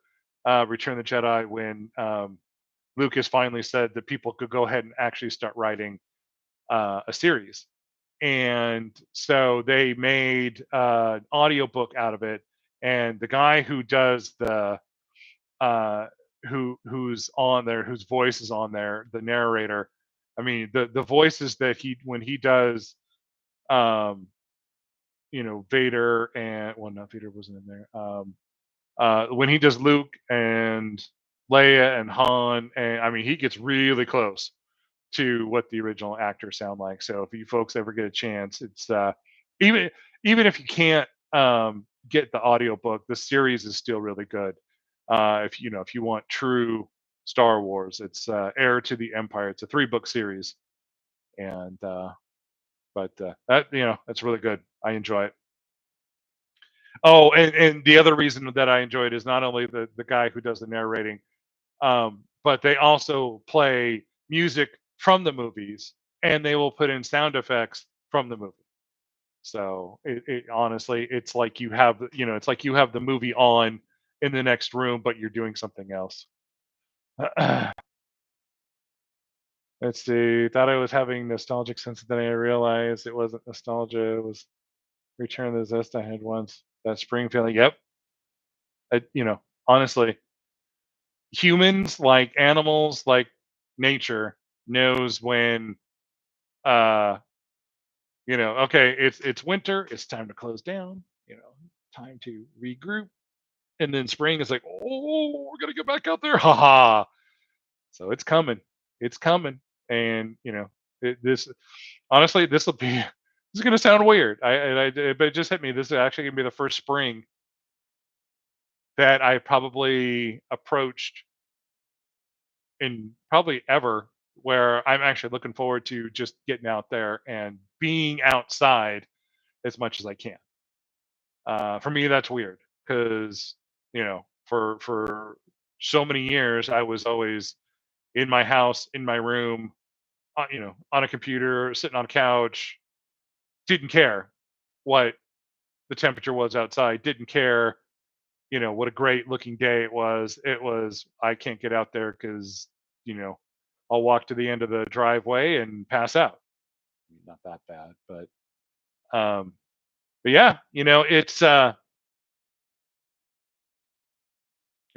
Return of the Jedi, when Lucas finally said that people could go ahead and actually start writing a series. And so they made an audiobook out of it. And the guy who does uh, who's on there, whose voice is on there, the narrator. I mean, the voices that he when he does, um, Vader, and well, not Vader wasn't in there. When he does Luke and Leia and Han, and I mean, he gets really close to what the original actors sound like. So if you folks ever get a chance, it's even even if you can't get the audiobook, the series is still really good. If you want true Star Wars, it's Heir to the Empire. It's a 3-book series, and that's really good. I enjoy it. Oh, and the other reason that I enjoy it is not only the guy who does the narrating, but they also play music from the movies, and they will put in sound effects from the movie. So it honestly, it's like you have the movie on in the next room, but you're doing something else. Let's see. Thought I was having nostalgic sense, then I realized it wasn't nostalgia. It was Return of the Zest I had once. That spring feeling. Yep. Honestly, humans, like animals, like nature, knows when uh okay, it's winter, it's time to close down, time to regroup. And then spring is like, oh, we're gonna get back out there. Ha. So it's coming. It's coming. And this honestly, this will be this is gonna sound weird. But it just hit me. This is actually gonna be the first spring that I probably approached in probably ever, where I'm actually looking forward to just getting out there and being outside as much as I can. For me, that's weird because for so many years I was always in my house, in my room, on a computer, sitting on a couch, didn't care what the temperature was outside, didn't care, what a great looking day it was. It was, I can't get out there because, you know, I'll walk to the end of the driveway and pass out. I mean, not that bad, um, but yeah, it's there's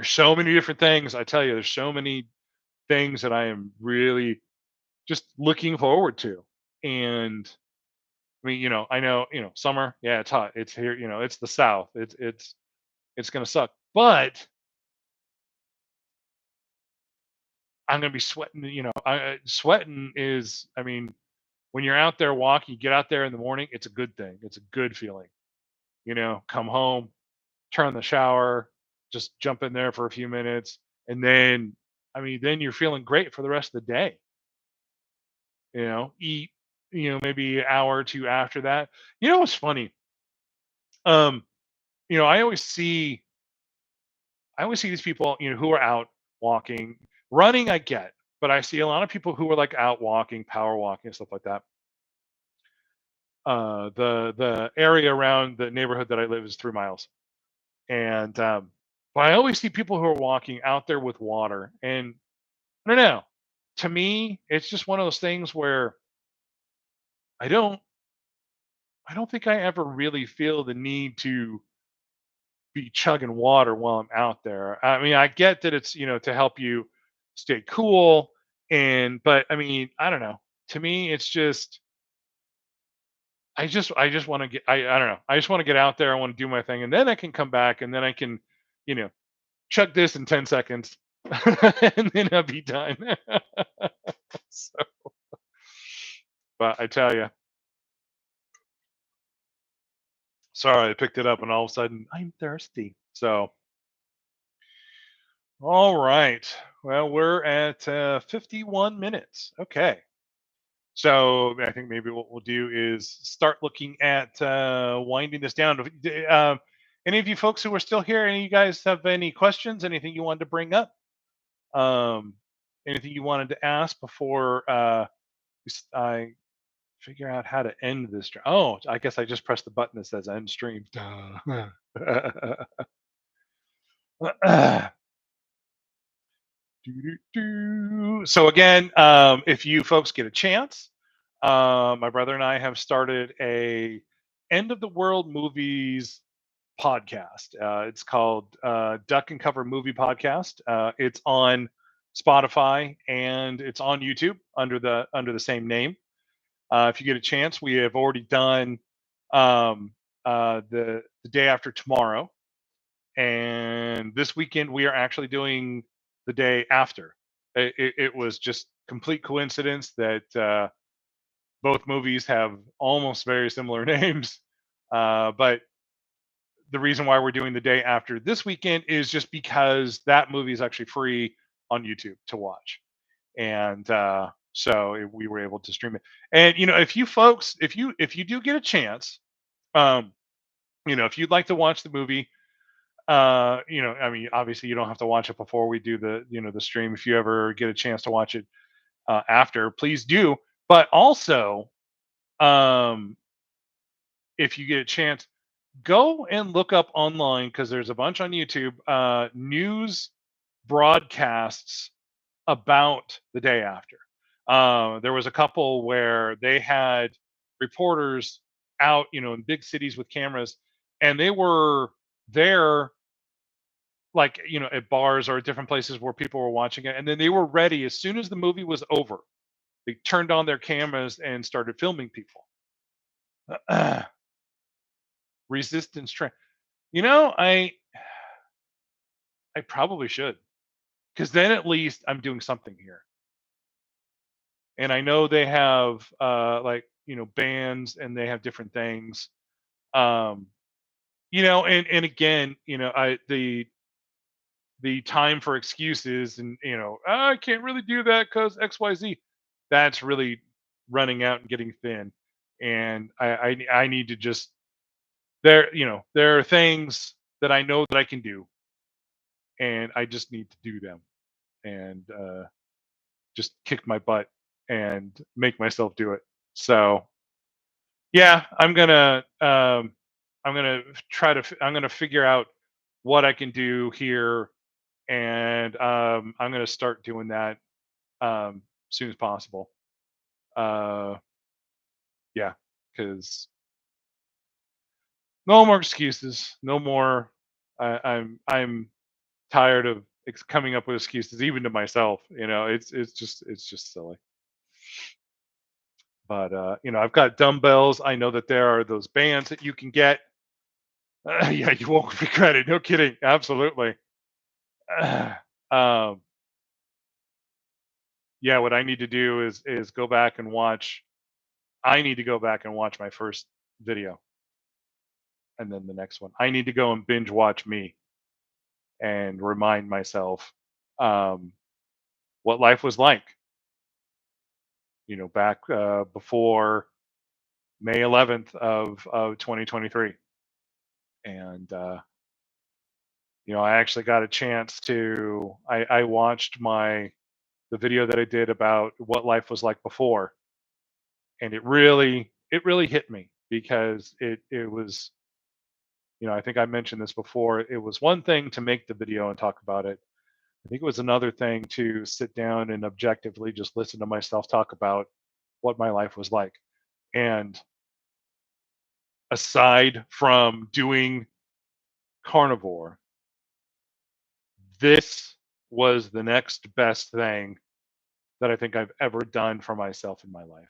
so many different things. I tell you, there's so many things that I am really just looking forward to. And I mean, I know, summer, yeah, it's hot. It's here, it's the South. It's gonna suck. But I'm gonna be sweating. Sweating is, I mean, when you're out there walking, you get out there in the morning, it's a good thing. It's a good feeling. Come home, turn on the shower, just jump in there for a few minutes, and then, I mean, then you're feeling great for the rest of the day. Eat, maybe an hour or two after that. What's funny? Um, I always see these people, who are out walking, running. I get, but I see a lot of people who are like out walking, power walking, and stuff like that. The area around the neighborhood that I live is 3 miles, and but I always see people who are walking out there with water, and I don't know. To me, it's just one of those things where I don't, I don't think I ever really feel the need to be chugging water while I'm out there. I mean, I get that it's, to help you stay cool, but I mean, I don't know. To me, it's just I just want to get I don't know. I just want to get out there. I want to do my thing, and then I can come back, and then I can, you know, chug this in 10 seconds and then I'll be done. So, but I tell you, sorry, I picked it up and all of a sudden I'm thirsty. So, all right. Well, we're at 51 minutes. Okay. So I think maybe what we'll do is start looking at winding this down. Any of you folks who are still here, any of you guys have any questions, anything you wanted to bring up? Um, Anything you wanted to ask before I figure out how to end this stream? Oh, I guess I just pressed the button that says end stream. Duh. So again, if you folks get a chance, my brother and I have started a end of the world movies podcast. It's called Duck and Cover Movie Podcast. It's on Spotify and it's on YouTube under the same name. If you get a chance, we have already done um, the day after tomorrow, and this weekend we are actually doing the day after. It was just complete coincidence that both movies have almost very similar names, but the reason why we're doing the day after this weekend is just because that movie is actually free on YouTube to watch, and we were able to stream it. And if you folks, if you do get a chance, um, if you'd like to watch the movie, I mean, obviously you don't have to watch it before we do the stream. If you ever get a chance to watch it after, please do. But also, um, if you get a chance, go and look up online because there's a bunch on YouTube news broadcasts about the day after. There was a couple where they had reporters out, in big cities with cameras, and they were there, like, at bars or at different places where people were watching it, and then they were ready as soon as the movie was over. They turned on their cameras and started filming people. Resistance train. I probably should, because then at least I'm doing something here. And I know they have like, bands, and they have different things. Um, and again, the time for excuses, and I can't really do that because XYZ. That's really running out and getting thin. And I need to just, there are things that I know that I can do, and I just need to do them, and just kick my butt and make myself do it. So yeah, I'm gonna figure out what I can do here, and I'm gonna start doing that as soon as possible. Uh, yeah, because no more excuses, no more. I'm tired of coming up with excuses, even to myself. It's just silly. But I've got dumbbells. I know that there are those bands that you can get. Yeah, you won't regret it. No kidding. Absolutely. um, yeah, what I need to do is go back and watch. I need to go back and watch my first video, and then the next one. I need to go and binge watch me and remind myself um, what life was like, back before May 11th of 2023. And I actually got a chance to. I watched the video that I did about what life was like before, and it really hit me because it was. I think I mentioned this before. It was one thing to make the video and talk about it. I think it was another thing to sit down and objectively just listen to myself talk about what my life was like. And aside from doing carnivore, this was the next best thing that I think I've ever done for myself in my life.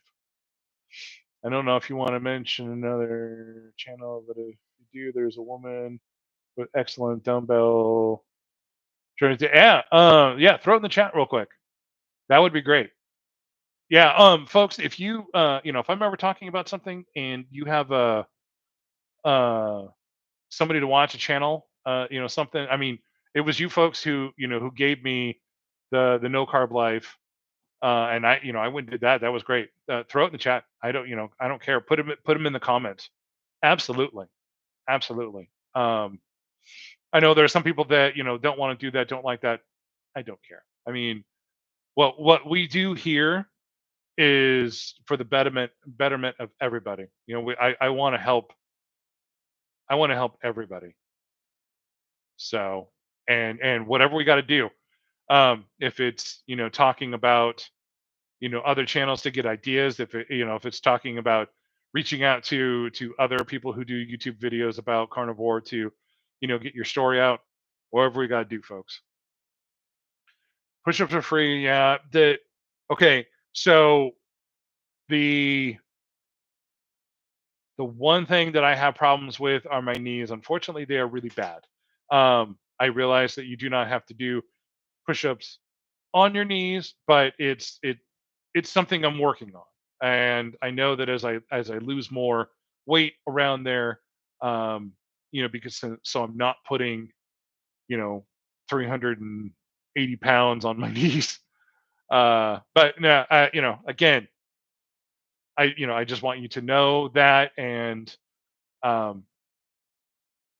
I don't know if you want to mention another channel, but if you do, there's a woman with excellent dumbbell. Yeah, yeah, throw it in the chat real quick. That would be great. Yeah, folks, if if I'm ever talking about something and you have a uh somebody to watch a channel, something. I mean, it was you folks who gave me the no carb life, and I went and did that. That was great. Throw it in the chat. I don't care. Put them in the comments. Absolutely, absolutely. I know there are some people that don't want to do that, don't like that. I don't care. I mean, what we do here is for the betterment of everybody. I want to help. I want to help everybody. So, and whatever we got to do, if it's talking about other channels to get ideas, if it's talking about reaching out to other people who do YouTube videos about carnivore to get your story out, whatever we got to do, folks. Push-ups are free. Yeah. Okay. So the the one thing that I have problems with are my knees. Unfortunately, they are really bad. I realize that you do not have to do push-ups on your knees, but it's something I'm working on. And I know that as I lose more weight around there, because so I'm not putting, you know, 380 pounds on my knees. But no, again, I just want you to know that, and um,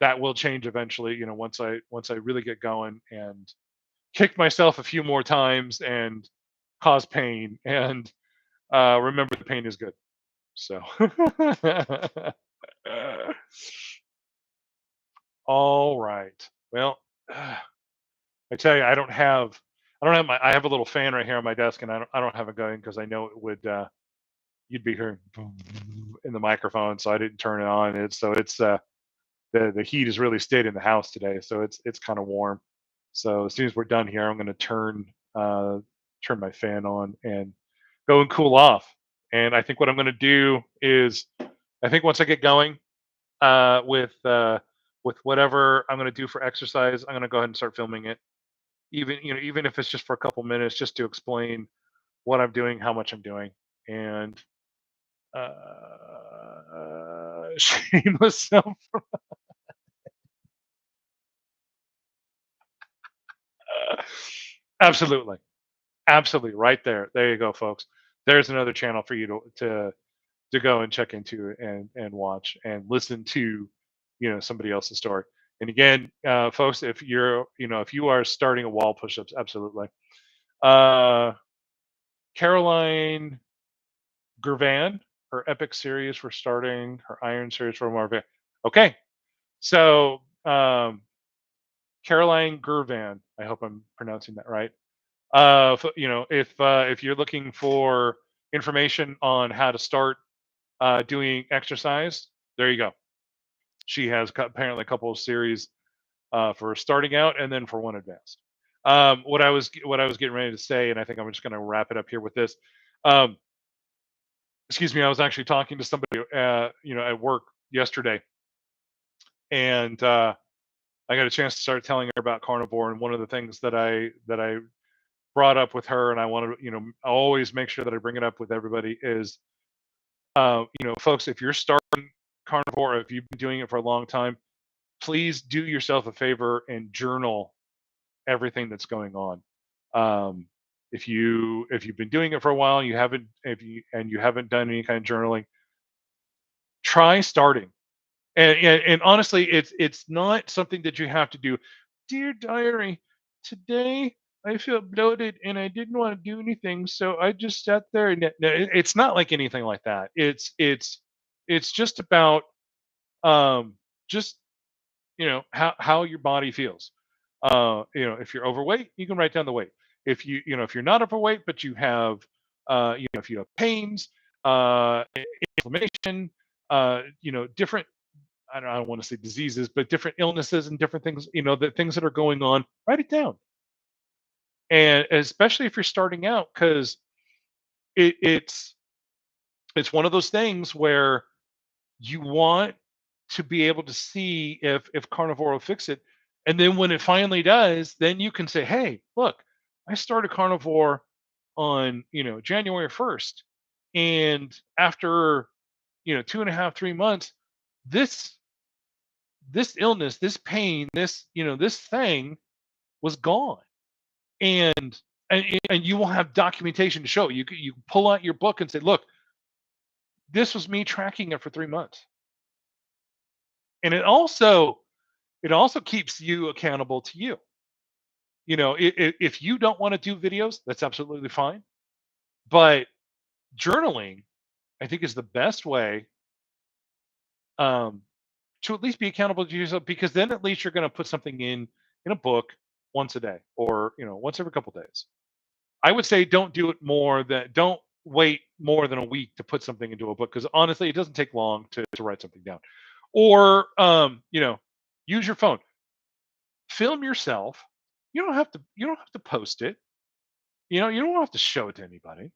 that will change eventually. Once I really get going and kick myself a few more times and cause pain, and remember the pain is good. So, all right. Well, I tell you, I have a little fan right here on my desk, and I don't have it going because I know it would, you'd be hearing in the microphone, so I didn't turn it on. It's the heat has really stayed in the house today, so it's kind of warm. So as soon as we're done here, I'm going to turn my fan on and go and cool off. And I think what I'm going to do is, I think once I get going with whatever I'm going to do for exercise, I'm going to go ahead and start filming it. Even if it's just for a couple minutes, just to explain what I'm doing, how much I'm doing, and shameless self. Absolutely. Absolutely, right there. There you go, folks. There's another channel for you to go and check into and watch and listen to, somebody else's story. And again, folks, if you are starting a wall push-ups, absolutely. Uh, Caroline Gervan, her epic series for starting, her iron series for more. Okay, so Caroline Gervan, I hope I'm pronouncing that right. If you're looking for information on how to start doing exercise, there you go. She has apparently a couple of series for starting out, and then for one advanced. What I was getting ready to say, and I think I'm just going to wrap it up here with this. Um, Excuse me. I was actually talking to somebody, at work yesterday, and I got a chance to start telling her about carnivore. And one of the things that I brought up with her, and I want to, I always make sure that I bring it up with everybody is, folks, if you're starting carnivore, if you've been doing it for a long time, please do yourself a favor and journal everything that's going on. Um, if you've been doing it for a while, you haven't done any kind of journaling, try starting. And honestly, it's not something that you have to do. Dear diary, today I felt bloated and I didn't want to do anything, so I just sat there. And no, it's not like anything like that. It's just about just how your body feels. If you're overweight, you can write down the weight. If you're not overweight but you have if you have pains, inflammation, different, I don't want to say diseases, but different illnesses and different things, the things that are going on, write it down. And especially if you're starting out, because it's one of those things where you want to be able to see if carnivore will fix it. And then when it finally does, then you can say, hey, look, I started carnivore on January 1st. And after 2.5, 3 months, this illness, this pain, this thing was gone. And and you will have documentation to show. You pull out your book and say, look, this was me tracking it for 3 months. And it also keeps you accountable to you. If you don't want to do videos, that's absolutely fine. But journaling, I think, is the best way um, to at least be accountable to yourself, because then at least you're going to put something in a book once a day, or once every couple days. I would say don't wait more than a week to put something into a book, because honestly, it doesn't take long to write something down. Or use your phone, film yourself. You don't have to post it. You don't have to show it to anybody.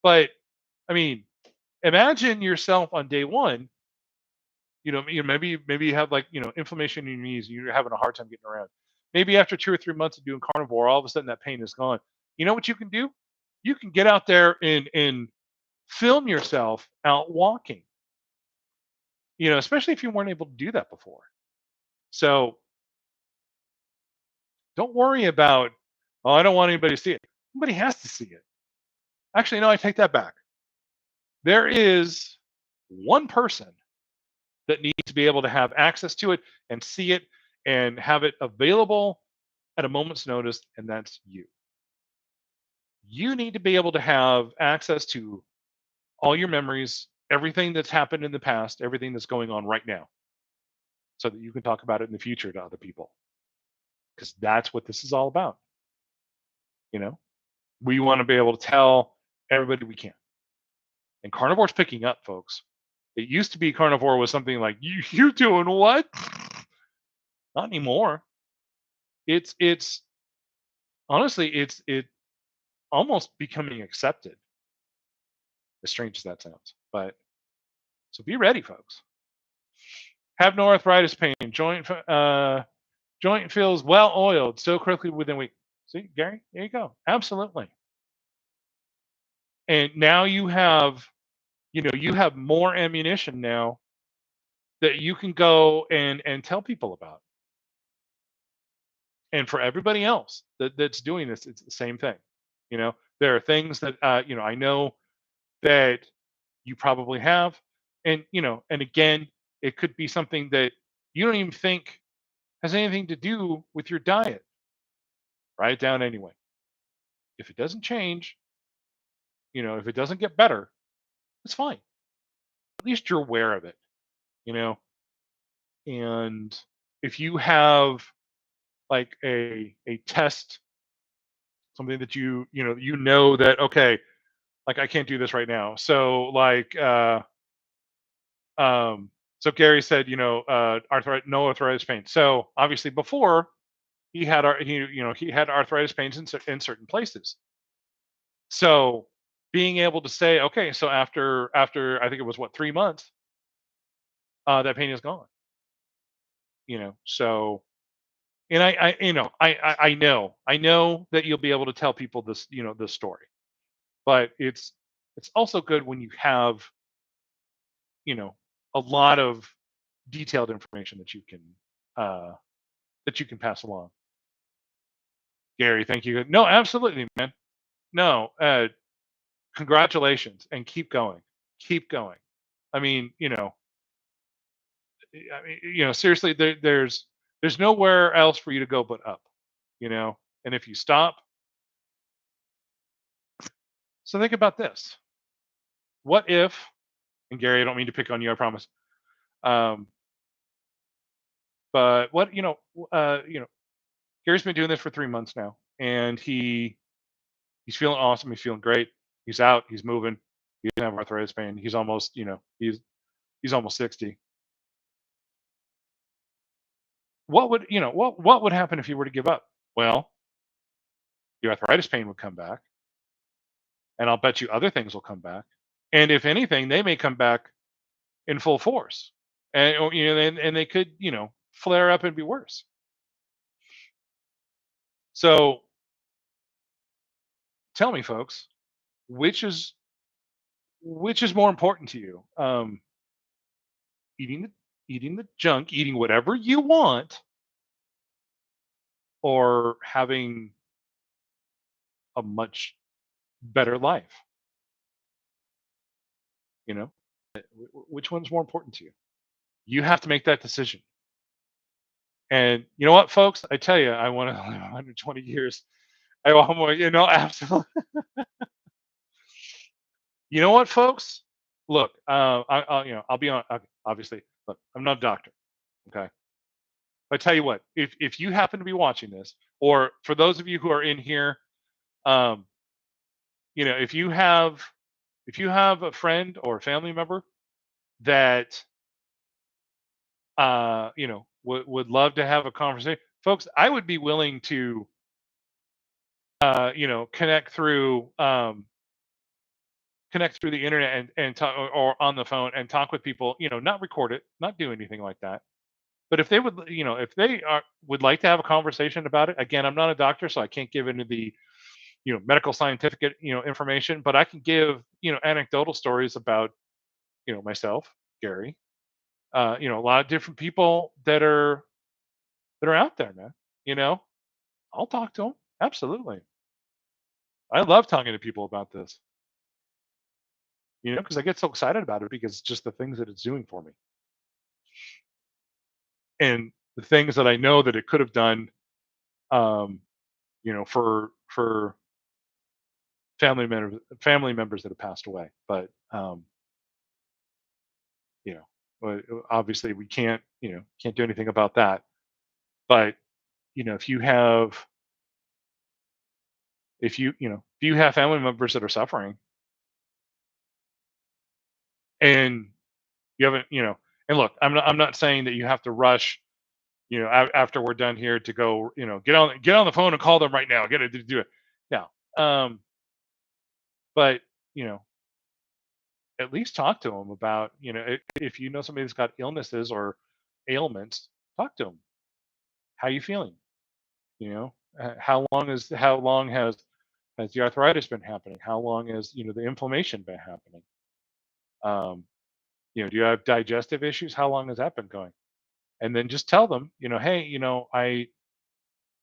But I mean, imagine yourself on day one. Maybe you have, like, inflammation in your knees. You're having a hard time getting around. Maybe after 2 or 3 months of doing carnivore, all of a sudden that pain is gone. You know what you can do? You can get out there and film yourself out walking. Especially if you weren't able to do that before. So don't worry about, oh, I don't want anybody to see it. Somebody has to see it. Actually, no, I take that back. There is one person that needs to be able to have access to it and see it and have it available at a moment's notice, and that's you. You need to be able to have access to all your memories, everything that's happened in the past, everything that's going on right now, so that you can talk about it in the future to other people. Because that's what this is all about. You know, we want to be able to tell everybody we can. And carnivore's picking up, folks. It used to be carnivore was something like, you doing what? Not anymore. It's honestly, it almost becoming accepted. As strange as that sounds, but so be ready, folks. Have no arthritis pain. Joint feels well oiled so quickly within a week. See, Gary, there you go. Absolutely. And now you have more ammunition now that you can go and tell people about. And for everybody else that's doing this, it's the same thing. There are things that I know that you probably have, and again, it could be something that you don't even think has anything to do with your diet. Write it down anyway. If it doesn't change, if it doesn't get better, it's fine. At least you're aware of it, you know. And if you have like a test, something that that, okay, like, I can't do this right now. So like so Gary said, arthritis, no arthritis pain. So obviously before he had arthritis pains in certain places. So being able to say, okay, so after I think it was, what, 3 months, that pain is gone. So And I know that you'll be able to tell people this, this story, but it's also good when you have, you know, a lot of detailed information uh, that you can pass along. Gary, thank you. No, absolutely, man. No, congratulations and keep going. Keep going. I mean, seriously, there's nowhere else for you to go but up, you know. And if you stop, so think about this. What if, and Gary, I don't mean to pick on you, I promise. Um, but what, Gary's been doing this for 3 months now, and he's feeling awesome. He's feeling great. He's out. He's moving. He doesn't have arthritis pain. He's almost, he's almost 60. What would happen if you were to give up? Well, your arthritis pain would come back, and I'll bet you other things will come back. And if anything, they may come back in full force, and they could, flare up and be worse. So tell me, folks, which is which is more important to you? Eating the eating the junk, eating whatever you want, or having a much better life? You know, which one's more important to you? You have to make that decision. And you know what, folks? I tell you, I want to live 120 years. I want more. Absolutely. You know what, folks? Look, I'll be on. Okay, obviously, look, I'm not a doctor. Okay, but I tell you what, if you happen to be watching this, or for those of you who are in here, um, if you have a friend or a family member that would love to have a conversation, folks, I would be willing to connect through the internet and talk, or on the phone and talk with people, not record it, not do anything like that. But if they would, if they would like to have a conversation about it, again, I'm not a doctor, so I can't give into the, medical scientific, information, but I can give, anecdotal stories about, myself, Gary, a lot of different people that are out there, man. You know, I'll talk to them. Absolutely. I love talking to people about this, because I get so excited about it because it's just the things that it's doing for me and the things that I know that it could have done, um, for family members that have passed away. But obviously we can't do anything about that. But if you have if you have family members that are suffering, and you haven't, and look, I'm not saying that you have to rush, after we're done here to go, get on the phone and call them right now, get it to do it. No. But you know at least talk to them about, if you know somebody that's got illnesses or ailments, talk to them. How you feeling? How long has the arthritis been happening? How long has, the inflammation been happening? um do you have digestive issues? How long has that been going? And then just tell them, hey,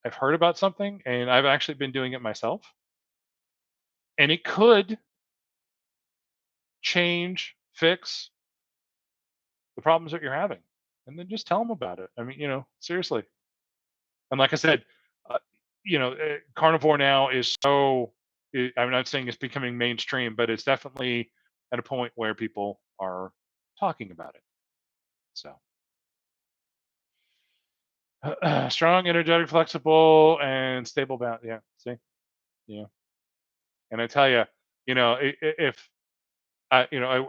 I've heard about something, and I've actually been doing it myself, and it could change, fix the problems that you're having. And then just tell them about it. I mean, seriously. And like I said, uh, carnivore now is so. I'm not saying it's becoming mainstream, but it's definitely at a point where people are talking about it. So strong, energetic, flexible, and stable. Yeah. See. Yeah. And I tell you, if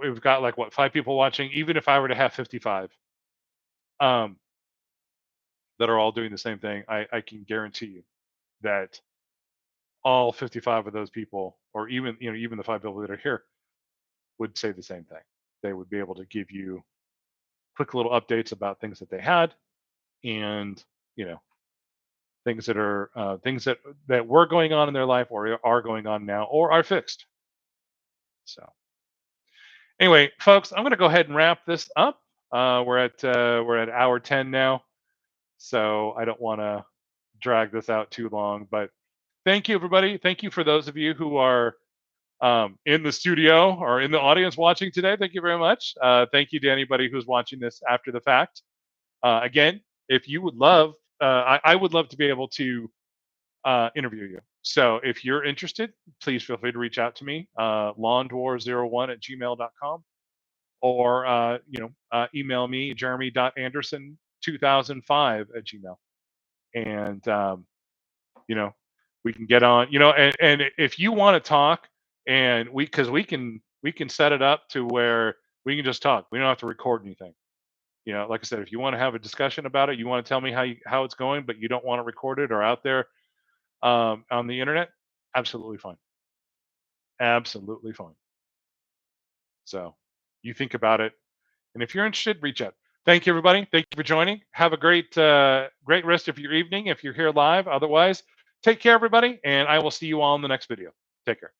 we've got like what, 5 people watching. Even if I were to have 55, um, that are all doing the same thing, I can guarantee you that all 55 of those people, or even the 5 people that are here, would say the same thing. They would be able to give you quick little updates about things that they had, and you know things that are things that were going on in their life or are going on now or are fixed. So anyway, folks, I'm going to go ahead and wrap this up. We're at hour 10 now, so I don't want to drag this out too long. But thank you, everybody. Thank you for those of you who are in the studio or in the audience watching today. Thank you very much. Thank you to anybody who's watching this after the fact. Again, if you would love, I would love to be able to interview you. So if you're interested, please feel free to reach out to me, lawndwar01@gmail.com, or email me, jeremy.anderson2005@gmail. And you know, we can get on, and if you want to talk, and because we can set it up to where we can just talk. We don't have to record anything. Like I said, if you want to have a discussion about it, you want to tell me how it's going, but you don't want to record it or out there on the internet, absolutely fine. Absolutely fine. So you think about it, and if you're interested, reach out. Thank you, everybody. Thank you for joining. Have a great rest of your evening if you're here live. Otherwise, take care, everybody, and I will see you all in the next video. Take care.